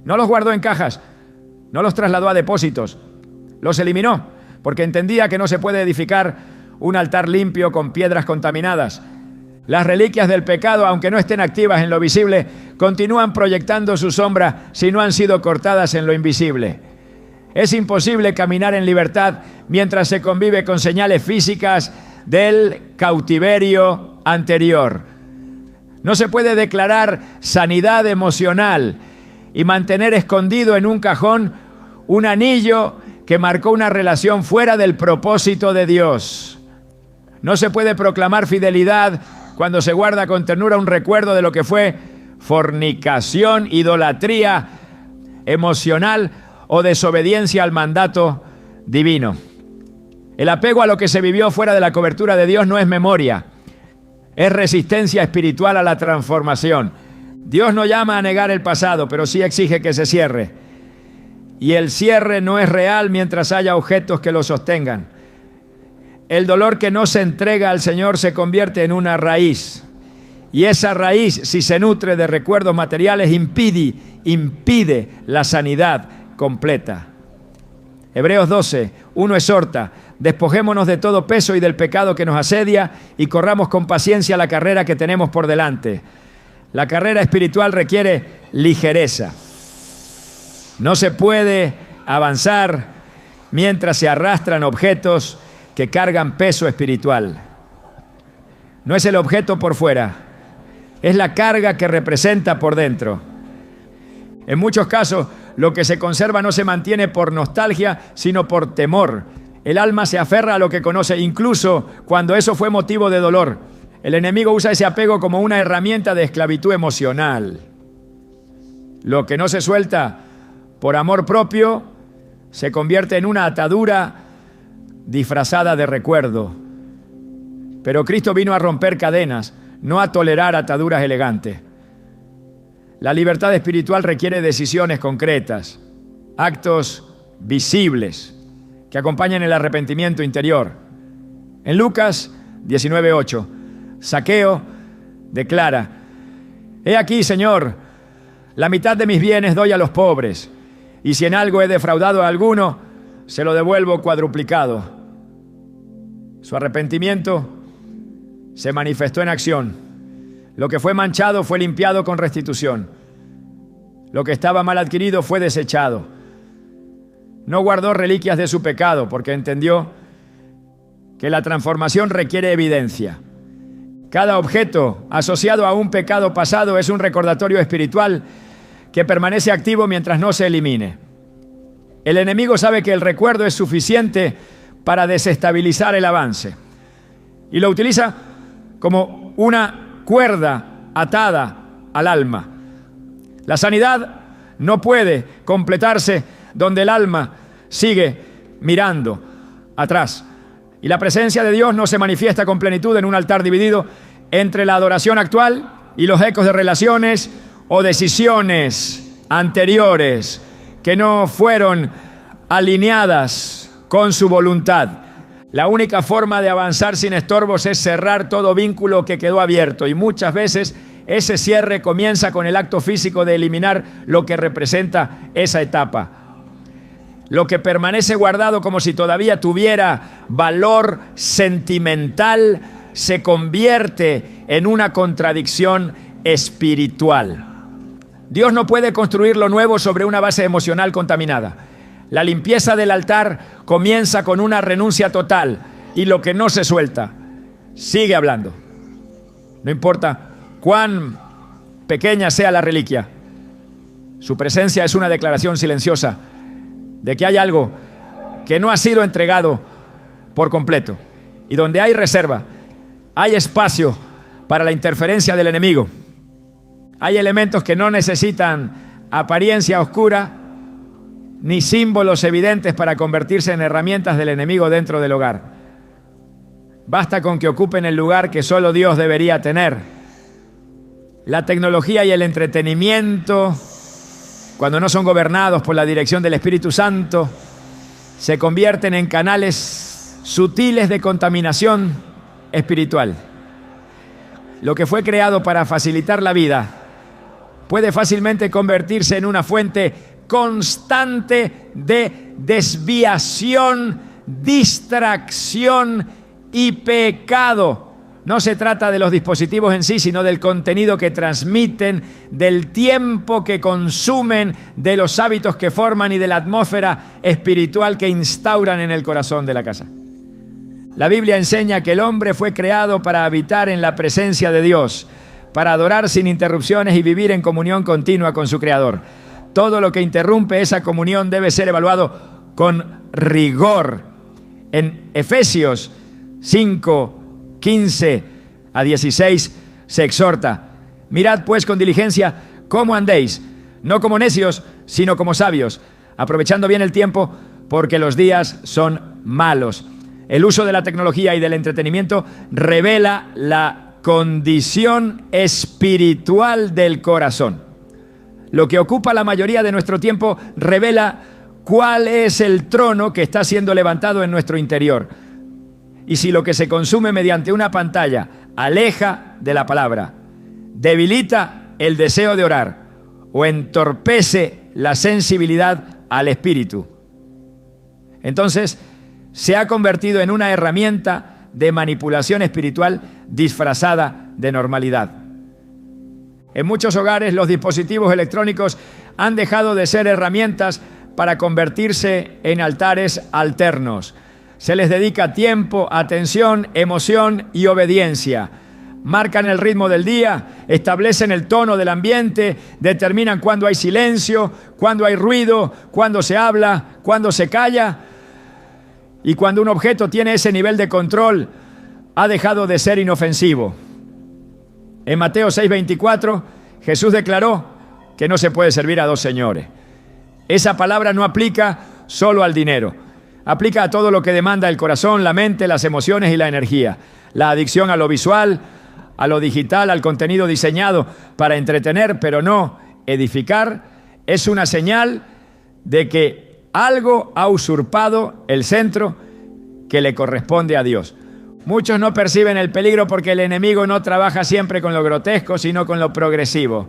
No los guardó en cajas, no los trasladó a depósitos, los eliminó, porque entendía que no se puede edificar un altar limpio con piedras contaminadas. Las reliquias del pecado, aunque no estén activas en lo visible, continúan proyectando su sombra si no han sido cortadas en lo invisible. Es imposible caminar en libertad mientras se convive con señales físicas del cautiverio anterior. No se puede declarar sanidad emocional y mantener escondido en un cajón un anillo que marcó una relación fuera del propósito de Dios. No se puede proclamar fidelidad cuando se guarda con ternura un recuerdo de lo que fue fornicación, idolatría emocional o desobediencia al mandato divino. El apego a lo que se vivió fuera de la cobertura de Dios no es memoria, es resistencia espiritual a la transformación. Dios no llama a negar el pasado, pero sí exige que se cierre. Y el cierre no es real mientras haya objetos que lo sostengan. El dolor que no se entrega al Señor se convierte en una raíz. Y esa raíz, si se nutre de recuerdos materiales, impide la sanidad completa. Hebreos 12, 1 exhorta: despojémonos de todo peso y del pecado que nos asedia y corramos con paciencia la carrera que tenemos por delante. La carrera espiritual requiere ligereza. No se puede avanzar mientras se arrastran objetos que cargan peso espiritual. No es el objeto por fuera, es la carga que representa por dentro. En muchos casos, lo que se conserva no se mantiene por nostalgia, sino por temor. El alma se aferra a lo que conoce, incluso cuando eso fue motivo de dolor. El enemigo usa ese apego como una herramienta de esclavitud emocional. Lo que no se suelta por amor propio se convierte en una atadura disfrazada de recuerdo. Pero Cristo vino a romper cadenas, no a tolerar ataduras elegantes. La libertad espiritual requiere decisiones concretas, actos visibles que acompañen el arrepentimiento interior. En Lucas 19:8, Zaqueo declara: he aquí, Señor, la mitad de mis bienes doy a los pobres, y si en algo he defraudado a alguno, se lo devuelvo cuadruplicado. Su arrepentimiento se manifestó en acción. Lo que fue manchado fue limpiado con restitución. Lo que estaba mal adquirido fue desechado. No guardó reliquias de su pecado porque entendió que la transformación requiere evidencia. Cada objeto asociado a un pecado pasado es un recordatorio espiritual que permanece activo mientras no se elimine. El enemigo sabe que el recuerdo es suficiente para desestabilizar el avance y lo utiliza como una cuerda atada al alma. La sanidad no puede completarse donde el alma sigue mirando atrás. Y la presencia de Dios no se manifiesta con plenitud en un altar dividido entre la adoración actual y los ecos de relaciones o decisiones anteriores que no fueron alineadas con su voluntad. La única forma de avanzar sin estorbos es cerrar todo vínculo que quedó abierto, y muchas veces ese cierre comienza con el acto físico de eliminar lo que representa esa etapa. Lo que permanece guardado como si todavía tuviera valor sentimental se convierte en una contradicción espiritual. Dios no puede construir lo nuevo sobre una base emocional contaminada. La limpieza del altar comienza con una renuncia total, y lo que no se suelta sigue hablando. No importa cuán pequeña sea la reliquia, su presencia es una declaración silenciosa de que hay algo que no ha sido entregado por completo. Y donde hay reserva, hay espacio para la interferencia del enemigo. Hay elementos que no necesitan apariencia oscura ni símbolos evidentes para convertirse en herramientas del enemigo dentro del hogar. Basta con que ocupen el lugar que solo Dios debería tener. La tecnología y el entretenimiento, cuando no son gobernados por la dirección del Espíritu Santo, se convierten en canales sutiles de contaminación espiritual. Lo que fue creado para facilitar la vida puede fácilmente convertirse en una fuente constante de desviación, distracción y pecado. No se trata de los dispositivos en sí, sino del contenido que transmiten, del tiempo que consumen, de los hábitos que forman y de la atmósfera espiritual que instauran en el corazón de la casa. La Biblia enseña que el hombre fue creado para habitar en la presencia de Dios, para adorar sin interrupciones y vivir en comunión continua con su Creador. Todo lo que interrumpe esa comunión debe ser evaluado con rigor. En Efesios 5, 15 a 16 se exhorta: mirad pues con diligencia cómo andéis, no como necios, sino como sabios, aprovechando bien el tiempo, porque los días son malos. El uso de la tecnología y del entretenimiento revela la condición espiritual del corazón. Lo que ocupa la mayoría de nuestro tiempo revela cuál es el trono que está siendo levantado en nuestro interior. Y si lo que se consume mediante una pantalla aleja de la palabra, debilita el deseo de orar o entorpece la sensibilidad al espíritu, entonces se ha convertido en una herramienta de manipulación espiritual disfrazada de normalidad. En muchos hogares los dispositivos electrónicos han dejado de ser herramientas para convertirse en altares alternos. Se les dedica tiempo, atención, emoción y obediencia. Marcan el ritmo del día, establecen el tono del ambiente, determinan cuándo hay silencio, cuándo hay ruido, cuándo se habla, cuándo se calla. Y cuando un objeto tiene ese nivel de control, ha dejado de ser inofensivo. En Mateo 6:24, Jesús declaró que no se puede servir a dos señores. Esa palabra no aplica solo al dinero. Aplica a todo lo que demanda el corazón, la mente, las emociones y la energía. La adicción a lo visual, a lo digital, al contenido diseñado para entretener, pero no edificar, es una señal de que algo ha usurpado el centro que le corresponde a Dios. Muchos no perciben el peligro porque el enemigo no trabaja siempre con lo grotesco, sino con lo progresivo.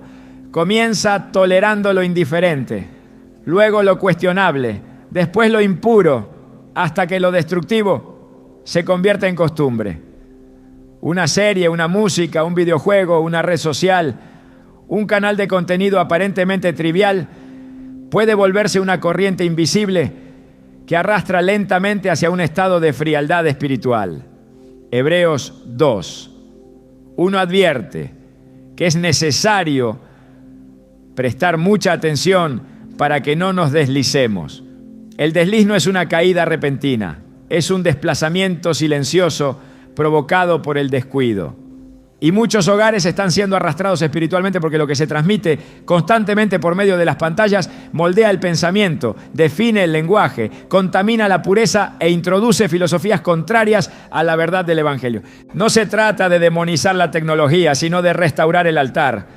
Comienza tolerando lo indiferente, luego lo cuestionable, después lo impuro, hasta que lo destructivo se convierte en costumbre. Una serie, una música, un videojuego, una red social, un canal de contenido aparentemente trivial puede volverse una corriente invisible que arrastra lentamente hacia un estado de frialdad espiritual. Hebreos 2. Uno advierte que es necesario prestar mucha atención para que no nos deslicemos. El desliz no es una caída repentina, es un desplazamiento silencioso provocado por el descuido. Y muchos hogares están siendo arrastrados espiritualmente porque lo que se transmite constantemente por medio de las pantallas moldea el pensamiento, define el lenguaje, contamina la pureza e introduce filosofías contrarias a la verdad del Evangelio. No se trata de demonizar la tecnología, sino de restaurar el altar.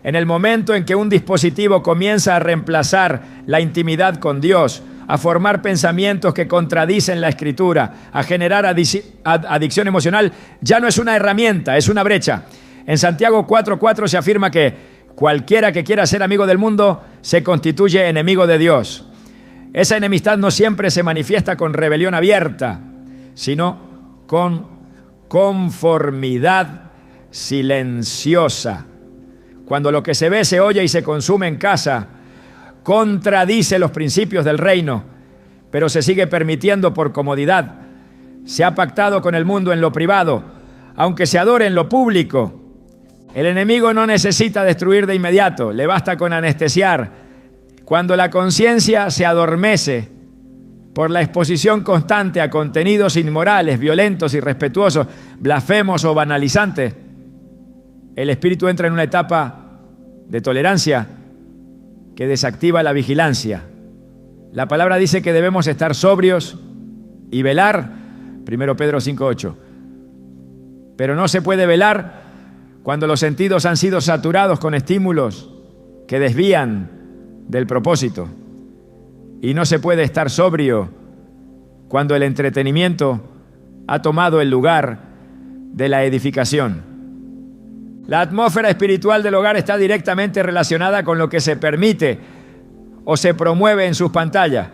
En el momento en que un dispositivo comienza a reemplazar la intimidad con Dios, a formar pensamientos que contradicen la Escritura, a generar adicción emocional, ya no es una herramienta, es una brecha. En Santiago 4:4 se afirma que cualquiera que quiera ser amigo del mundo se constituye enemigo de Dios. Esa enemistad no siempre se manifiesta con rebelión abierta, sino con conformidad silenciosa. Cuando lo que se ve, se oye y se consume en casa contradice los principios del reino, pero se sigue permitiendo por comodidad. Se ha pactado con el mundo en lo privado, aunque se adore en lo público. El enemigo no necesita destruir de inmediato, le basta con anestesiar. Cuando la conciencia se adormece por la exposición constante a contenidos inmorales, violentos, irrespetuosos, blasfemos o banalizantes, el espíritu entra en una etapa de tolerancia que desactiva la vigilancia. La palabra dice que debemos estar sobrios y velar, 1 Pedro 5:8. Pero no se puede velar cuando los sentidos han sido saturados con estímulos que desvían del propósito. Y no se puede estar sobrio cuando el entretenimiento ha tomado el lugar de la edificación. La atmósfera espiritual del hogar está directamente relacionada con lo que se permite o se promueve en sus pantallas.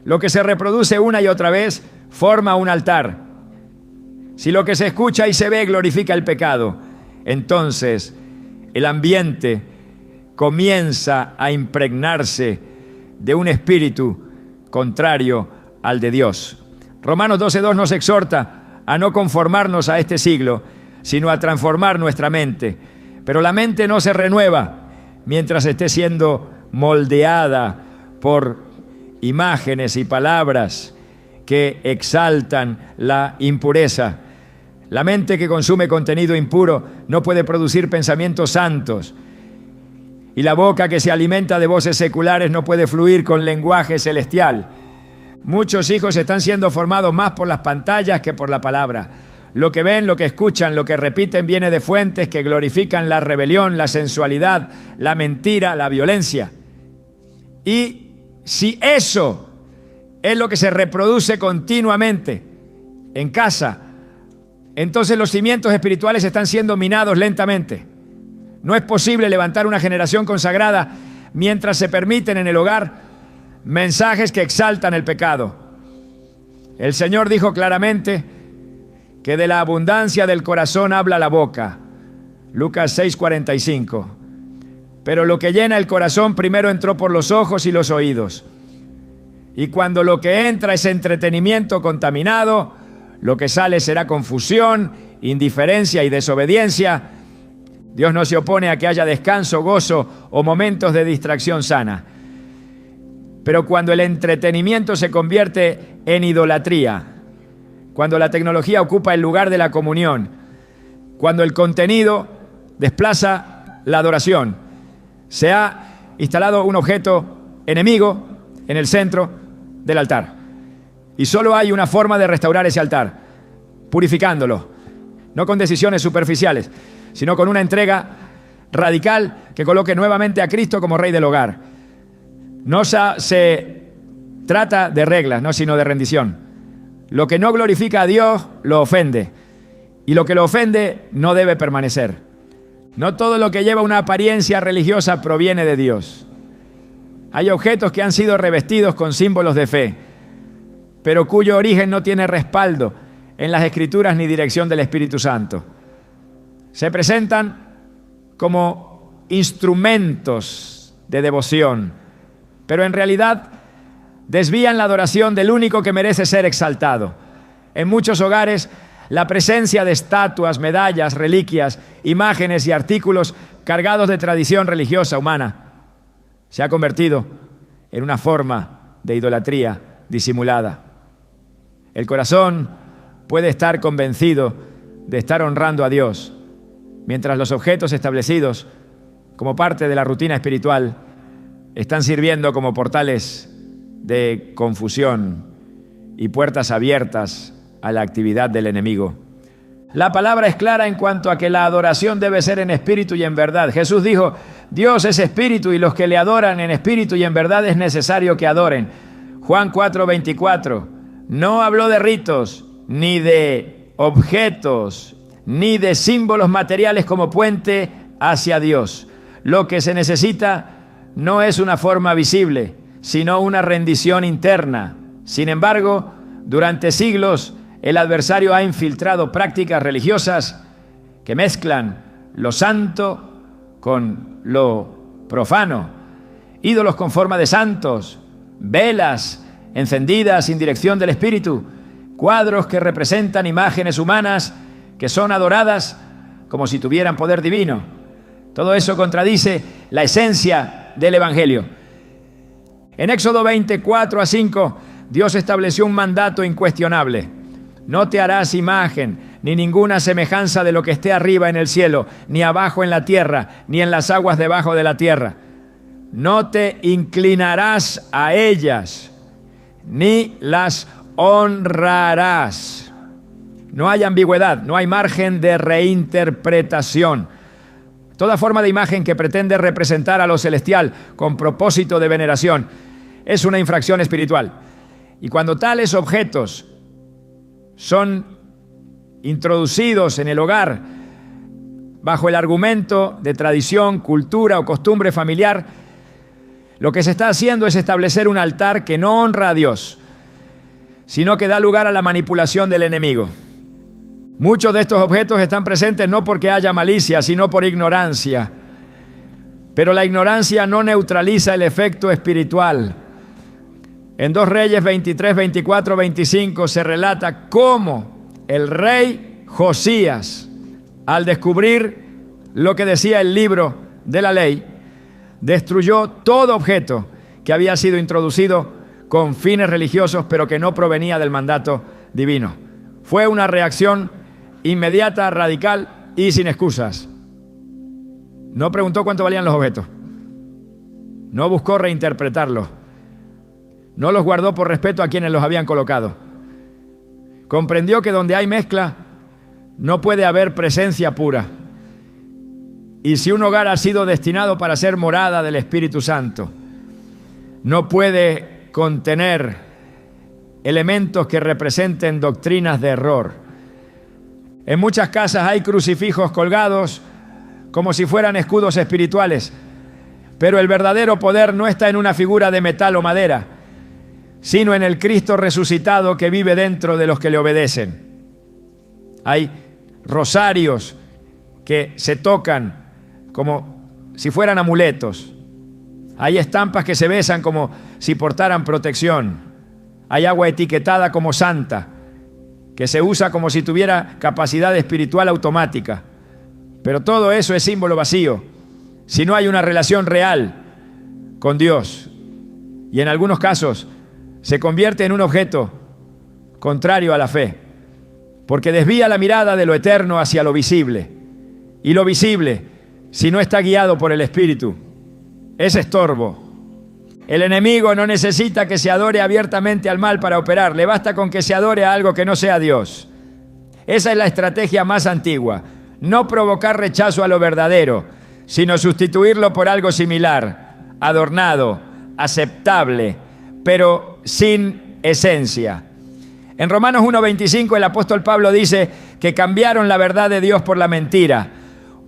Lo que se reproduce una y otra vez forma un altar. Si lo que se escucha y se ve glorifica el pecado, entonces el ambiente comienza a impregnarse de un espíritu contrario al de Dios. Romanos 12:2 nos exhorta a no conformarnos a este siglo, sino a transformar nuestra mente. Pero la mente no se renueva mientras esté siendo moldeada por imágenes y palabras que exaltan la impureza. La mente que consume contenido impuro no puede producir pensamientos santos. Y la boca que se alimenta de voces seculares no puede fluir con lenguaje celestial. Muchos hijos están siendo formados más por las pantallas que por la palabra. Lo que ven, lo que escuchan, lo que repiten viene de fuentes que glorifican la rebelión, la sensualidad, la mentira, la violencia. Y si eso es lo que se reproduce continuamente en casa, entonces los cimientos espirituales están siendo minados lentamente. No es posible levantar una generación consagrada mientras se permiten en el hogar mensajes que exaltan el pecado. El Señor dijo claramente que de la abundancia del corazón habla la boca. Lucas 6:45. Pero lo que llena el corazón primero entró por los ojos y los oídos. Y cuando lo que entra es entretenimiento contaminado, lo que sale será confusión, indiferencia y desobediencia. Dios no se opone a que haya descanso, gozo o momentos de distracción sana. Pero cuando el entretenimiento se convierte en idolatría, cuando la tecnología ocupa el lugar de la comunión, cuando el contenido desplaza la adoración, se ha instalado un objeto enemigo en el centro del altar. Y solo hay una forma de restaurar ese altar: purificándolo, no con decisiones superficiales, sino con una entrega radical que coloque nuevamente a Cristo como Rey del hogar. No se trata de reglas, no, sino de rendición. Lo que no glorifica a Dios lo ofende, y lo que lo ofende no debe permanecer. No todo lo que lleva una apariencia religiosa proviene de Dios. Hay objetos que han sido revestidos con símbolos de fe, pero cuyo origen no tiene respaldo en las Escrituras ni dirección del Espíritu Santo. Se presentan como instrumentos de devoción, pero en realidad desvían la adoración del único que merece ser exaltado. En muchos hogares, la presencia de estatuas, medallas, reliquias, imágenes y artículos cargados de tradición religiosa humana se ha convertido en una forma de idolatría disimulada. El corazón puede estar convencido de estar honrando a Dios, mientras los objetos establecidos como parte de la rutina espiritual están sirviendo como portales de confusión y puertas abiertas a la actividad del enemigo. La palabra es clara en cuanto a que la adoración debe ser en espíritu y en verdad. Jesús dijo: Dios es espíritu y los que le adoran en espíritu y en verdad es necesario que adoren. Juan 4:24. No habló de ritos, ni de objetos, ni de símbolos materiales como puente hacia Dios. Lo que se necesita no es una forma visible, sino una rendición interna. Sin embargo, durante siglos, el adversario ha infiltrado prácticas religiosas que mezclan lo santo con lo profano. Ídolos con forma de santos, velas encendidas sin dirección del Espíritu, cuadros que representan imágenes humanas que son adoradas como si tuvieran poder divino. Todo eso contradice la esencia del Evangelio. En Éxodo 24:5, Dios estableció un mandato incuestionable: no te harás imagen ni ninguna semejanza de lo que esté arriba en el cielo, ni abajo en la tierra, ni en las aguas debajo de la tierra. No te inclinarás a ellas, ni las honrarás. No hay ambigüedad, no hay margen de reinterpretación. Toda forma de imagen que pretende representar a lo celestial con propósito de veneración es una infracción espiritual. Y cuando tales objetos son introducidos en el hogar bajo el argumento de tradición, cultura o costumbre familiar, lo que se está haciendo es establecer un altar que no honra a Dios, sino que da lugar a la manipulación del enemigo. Muchos de estos objetos están presentes no porque haya malicia, sino por ignorancia. Pero la ignorancia no neutraliza el efecto espiritual. En 2 Reyes 23, 24, 25 se relata cómo el rey Josías, al descubrir lo que decía el libro de la ley, destruyó todo objeto que había sido introducido con fines religiosos, pero que no provenía del mandato divino. Fue una reacción inmediata, radical y sin excusas. No preguntó cuánto valían los objetos. No buscó reinterpretarlos. No los guardó por respeto a quienes los habían colocado. Comprendió que donde hay mezcla no puede haber presencia pura. Y si un hogar ha sido destinado para ser morada del Espíritu Santo, no puede contener elementos que representen doctrinas de error. En muchas casas hay crucifijos colgados como si fueran escudos espirituales, pero el verdadero poder no está en una figura de metal o madera, sino en el Cristo resucitado que vive dentro de los que le obedecen. Hay rosarios que se tocan como si fueran amuletos. Hay estampas que se besan como si portaran protección. Hay agua etiquetada como santa, que se usa como si tuviera capacidad espiritual automática. Pero todo eso es símbolo vacío, si no hay una relación real con Dios. Y en algunos casos se convierte en un objeto contrario a la fe, porque desvía la mirada de lo eterno hacia lo visible. Y lo visible, si no está guiado por el Espíritu, es estorbo. El enemigo no necesita que se adore abiertamente al mal para operar, le basta con que se adore a algo que no sea Dios. Esa es la estrategia más antigua, no provocar rechazo a lo verdadero, sino sustituirlo por algo similar, adornado, aceptable, pero sin esencia. En Romanos 1:25 el apóstol Pablo dice que cambiaron la verdad de Dios por la mentira,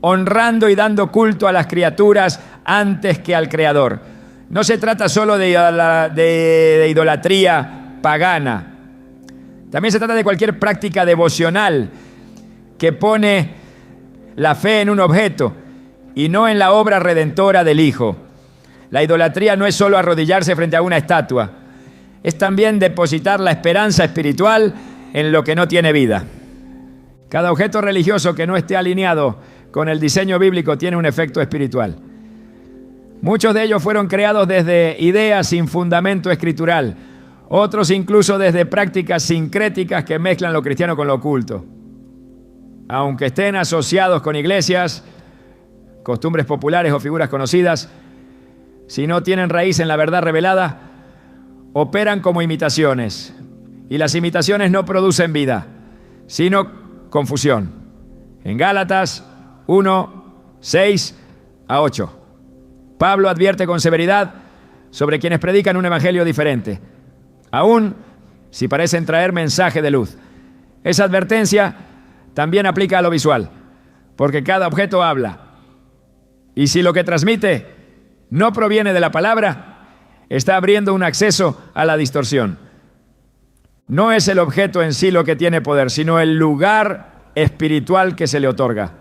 honrando y dando culto a las criaturas antes que al Creador. No se trata solo de idolatría pagana. También se trata de cualquier práctica devocional que pone la fe en un objeto y no en la obra redentora del Hijo. La idolatría no es solo arrodillarse frente a una estatua, es también depositar la esperanza espiritual en lo que no tiene vida. Cada objeto religioso que no esté alineado con el diseño bíblico tiene un efecto espiritual. Muchos de ellos fueron creados desde ideas sin fundamento escritural, otros incluso desde prácticas sincréticas que mezclan lo cristiano con lo oculto. Aunque estén asociados con iglesias, costumbres populares o figuras conocidas, si no tienen raíz en la verdad revelada, operan como imitaciones. Y las imitaciones no producen vida, sino confusión. En Gálatas 1:6-8. Pablo advierte con severidad sobre quienes predican un evangelio diferente, aun si parecen traer mensaje de luz. Esa advertencia también aplica a lo visual, porque cada objeto habla. Y si lo que transmite no proviene de la palabra, está abriendo un acceso a la distorsión. No es el objeto en sí lo que tiene poder, sino el lugar espiritual que se le otorga.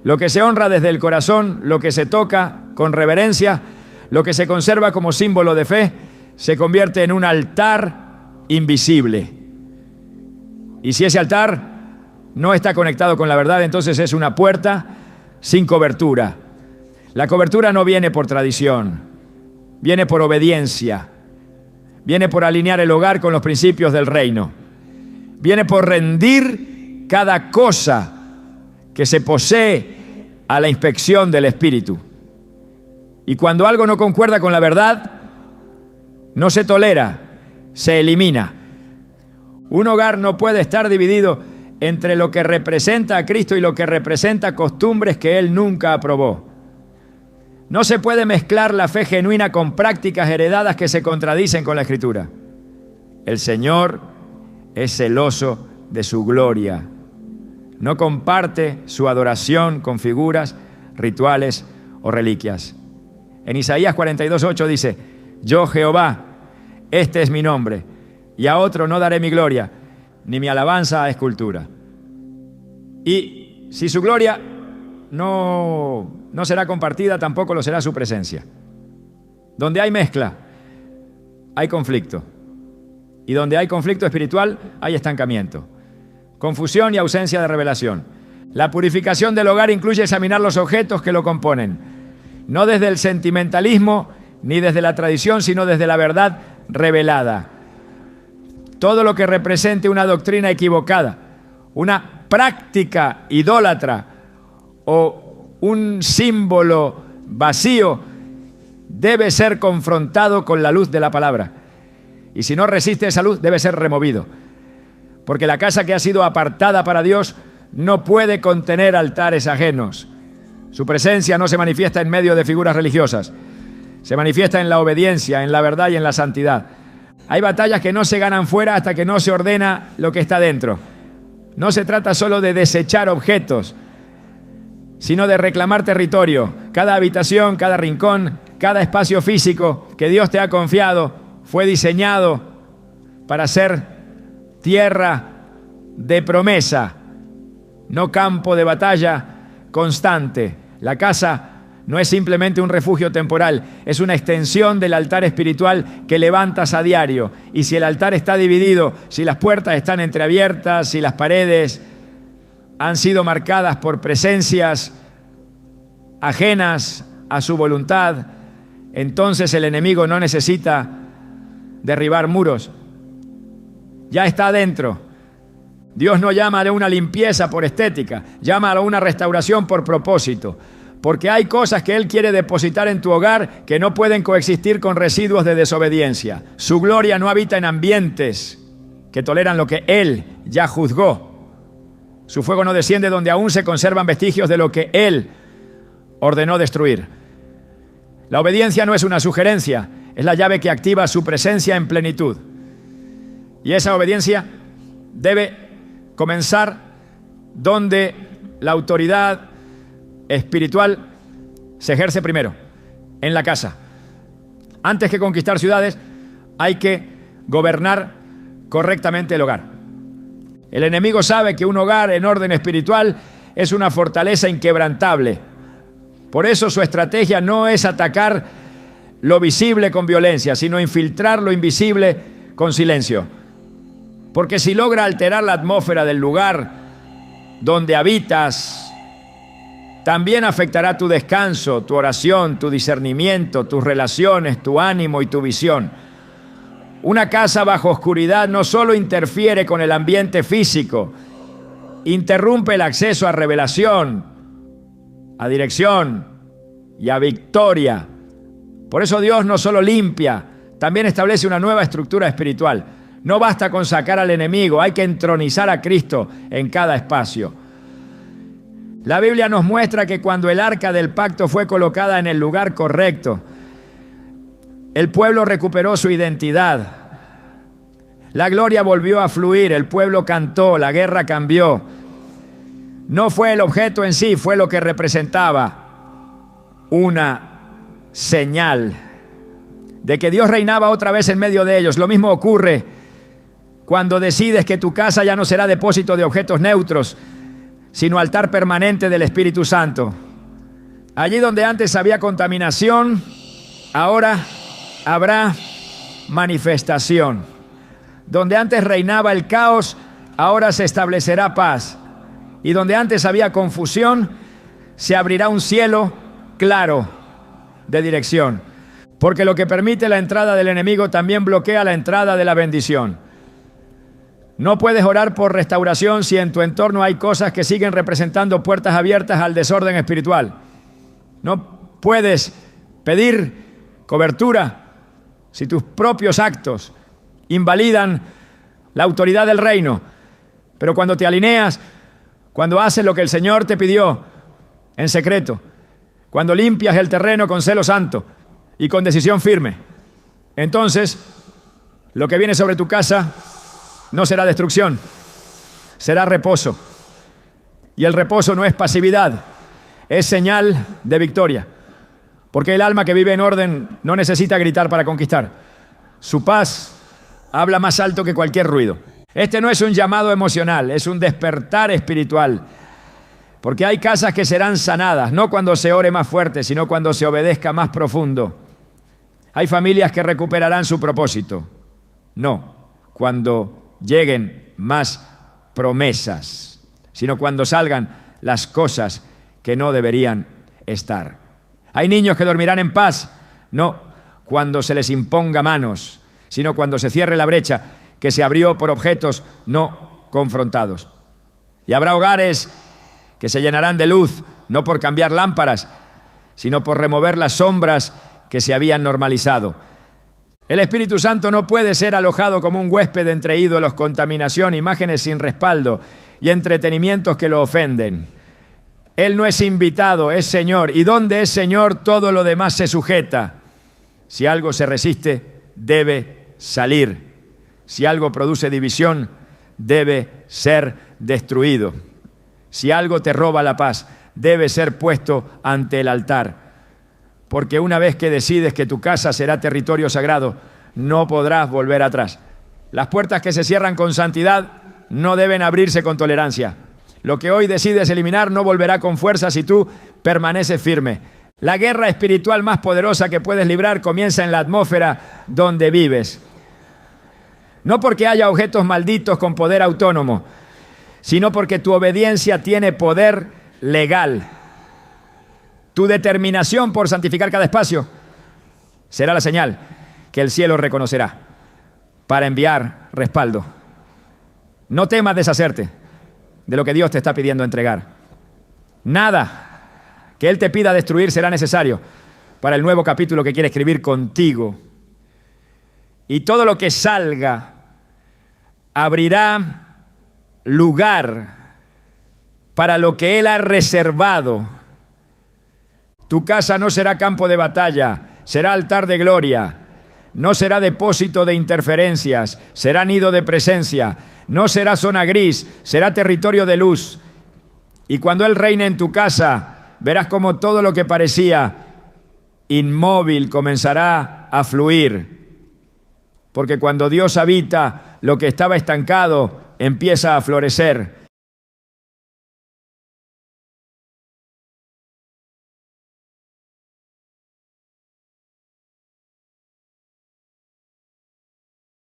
Lo que se honra desde el corazón, lo que se toca con reverencia, lo que se conserva como símbolo de fe, se convierte en un altar invisible. Y si ese altar no está conectado con la verdad, entonces es una puerta sin cobertura. La cobertura no viene por tradición, viene por obediencia, viene por alinear el hogar con los principios del reino, viene por rendir cada cosa que se posee a la inspección del Espíritu. Y cuando algo no concuerda con la verdad, no se tolera, se elimina. Un hogar no puede estar dividido entre lo que representa a Cristo y lo que representa costumbres que Él nunca aprobó. No se puede mezclar la fe genuina con prácticas heredadas que se contradicen con la Escritura. El Señor es celoso de su gloria. No comparte su adoración con figuras, rituales o reliquias. En Isaías 42:8 dice: yo Jehová, este es mi nombre, y a otro no daré mi gloria, ni mi alabanza a escultura. Y si su gloria no será compartida, tampoco lo será su presencia. Donde hay mezcla, hay conflicto. Y donde hay conflicto espiritual, hay estancamiento, confusión y ausencia de revelación. La purificación del hogar incluye examinar los objetos que lo componen, no desde el sentimentalismo ni desde la tradición, sino desde la verdad revelada. Todo lo que represente una doctrina equivocada, una práctica idólatra o un símbolo vacío debe ser confrontado con la luz de la palabra. Y si no resiste esa luz, debe ser removido. Porque la casa que ha sido apartada para Dios no puede contener altares ajenos. Su presencia no se manifiesta en medio de figuras religiosas. Se manifiesta en la obediencia, en la verdad y en la santidad. Hay batallas que no se ganan fuera hasta que no se ordena lo que está dentro. No se trata solo de desechar objetos, sino de reclamar territorio. Cada habitación, cada rincón, cada espacio físico que Dios te ha confiado fue diseñado para ser tierra de promesa, no campo de batalla constante. La casa no es simplemente un refugio temporal, es una extensión del altar espiritual que levantas a diario. Y si el altar está dividido, si las puertas están entreabiertas, si las paredes han sido marcadas por presencias ajenas a su voluntad, entonces el enemigo no necesita derribar muros. Ya está adentro. Dios no llama a una limpieza por estética, llama a una restauración por propósito. Porque hay cosas que Él quiere depositar en tu hogar que no pueden coexistir con residuos de desobediencia. Su gloria no habita en ambientes que toleran lo que Él ya juzgó. Su fuego no desciende donde aún se conservan vestigios de lo que Él ordenó destruir. La obediencia no es una sugerencia, es la llave que activa su presencia en plenitud. Y esa obediencia debe comenzar donde la autoridad espiritual se ejerce primero, en la casa. Antes que conquistar ciudades, hay que gobernar correctamente el hogar. El enemigo sabe que un hogar en orden espiritual es una fortaleza inquebrantable. Por eso su estrategia no es atacar lo visible con violencia, sino infiltrar lo invisible con silencio. Porque si logra alterar la atmósfera del lugar donde habitas, también afectará tu descanso, tu oración, tu discernimiento, tus relaciones, tu ánimo y tu visión. Una casa bajo oscuridad no solo interfiere con el ambiente físico, interrumpe el acceso a revelación, a dirección y a victoria. Por eso Dios no solo limpia, también establece una nueva estructura espiritual. No basta con sacar al enemigo, hay que entronizar a Cristo en cada espacio. La Biblia nos muestra que cuando el arca del pacto fue colocada en el lugar correcto, el pueblo recuperó su identidad. La gloria volvió a fluir, el pueblo cantó, la guerra cambió. No fue el objeto en sí, fue lo que representaba una señal de que Dios reinaba otra vez en medio de ellos. Lo mismo ocurre cuando decides que tu casa ya no será depósito de objetos neutros, sino altar permanente del Espíritu Santo. Allí donde antes había contaminación, ahora habrá manifestación. Donde antes reinaba el caos, ahora se establecerá paz. Y donde antes había confusión, se abrirá un cielo claro de dirección. Porque lo que permite la entrada del enemigo también bloquea la entrada de la bendición. No puedes orar por restauración si en tu entorno hay cosas que siguen representando puertas abiertas al desorden espiritual. No puedes pedir cobertura si tus propios actos invalidan la autoridad del reino. Pero cuando te alineas, cuando haces lo que el Señor te pidió en secreto, cuando limpias el terreno con celo santo y con decisión firme, entonces lo que viene sobre tu casa no será destrucción, será reposo. Y el reposo no es pasividad, es señal de victoria. Porque el alma que vive en orden no necesita gritar para conquistar. Su paz habla más alto que cualquier ruido. Este no es un llamado emocional, es un despertar espiritual. Porque hay casas que serán sanadas, no cuando se ore más fuerte, sino cuando se obedezca más profundo. Hay familias que recuperarán su propósito. No, cuando lleguen más promesas, sino cuando salgan las cosas que no deberían estar. Hay niños que dormirán en paz, no cuando se les imponga manos, sino cuando se cierre la brecha que se abrió por objetos no confrontados. Y habrá hogares que se llenarán de luz, no por cambiar lámparas, sino por remover las sombras que se habían normalizado. El Espíritu Santo no puede ser alojado como un huésped entre ídolos, contaminación, imágenes sin respaldo y entretenimientos que lo ofenden. Él no es invitado, es Señor, y donde es Señor todo lo demás se sujeta. Si algo se resiste, debe salir. Si algo produce división, debe ser destruido. Si algo te roba la paz, debe ser puesto ante el altar. Porque una vez que decides que tu casa será territorio sagrado, no podrás volver atrás. Las puertas que se cierran con santidad no deben abrirse con tolerancia. Lo que hoy decides eliminar no volverá con fuerza si tú permaneces firme. La guerra espiritual más poderosa que puedes librar comienza en la atmósfera donde vives. No porque haya objetos malditos con poder autónomo, sino porque tu obediencia tiene poder legal. Tu determinación por santificar cada espacio será la señal que el cielo reconocerá para enviar respaldo. No temas deshacerte de lo que Dios te está pidiendo entregar. Nada que Él te pida destruir será necesario para el nuevo capítulo que quiere escribir contigo. Y todo lo que salga abrirá lugar para lo que Él ha reservado. Tu casa no será campo de batalla, será altar de gloria. No será depósito de interferencias, será nido de presencia. No será zona gris, será territorio de luz. Y cuando Él reine en tu casa, verás como todo lo que parecía inmóvil comenzará a fluir. Porque cuando Dios habita, lo que estaba estancado empieza a florecer.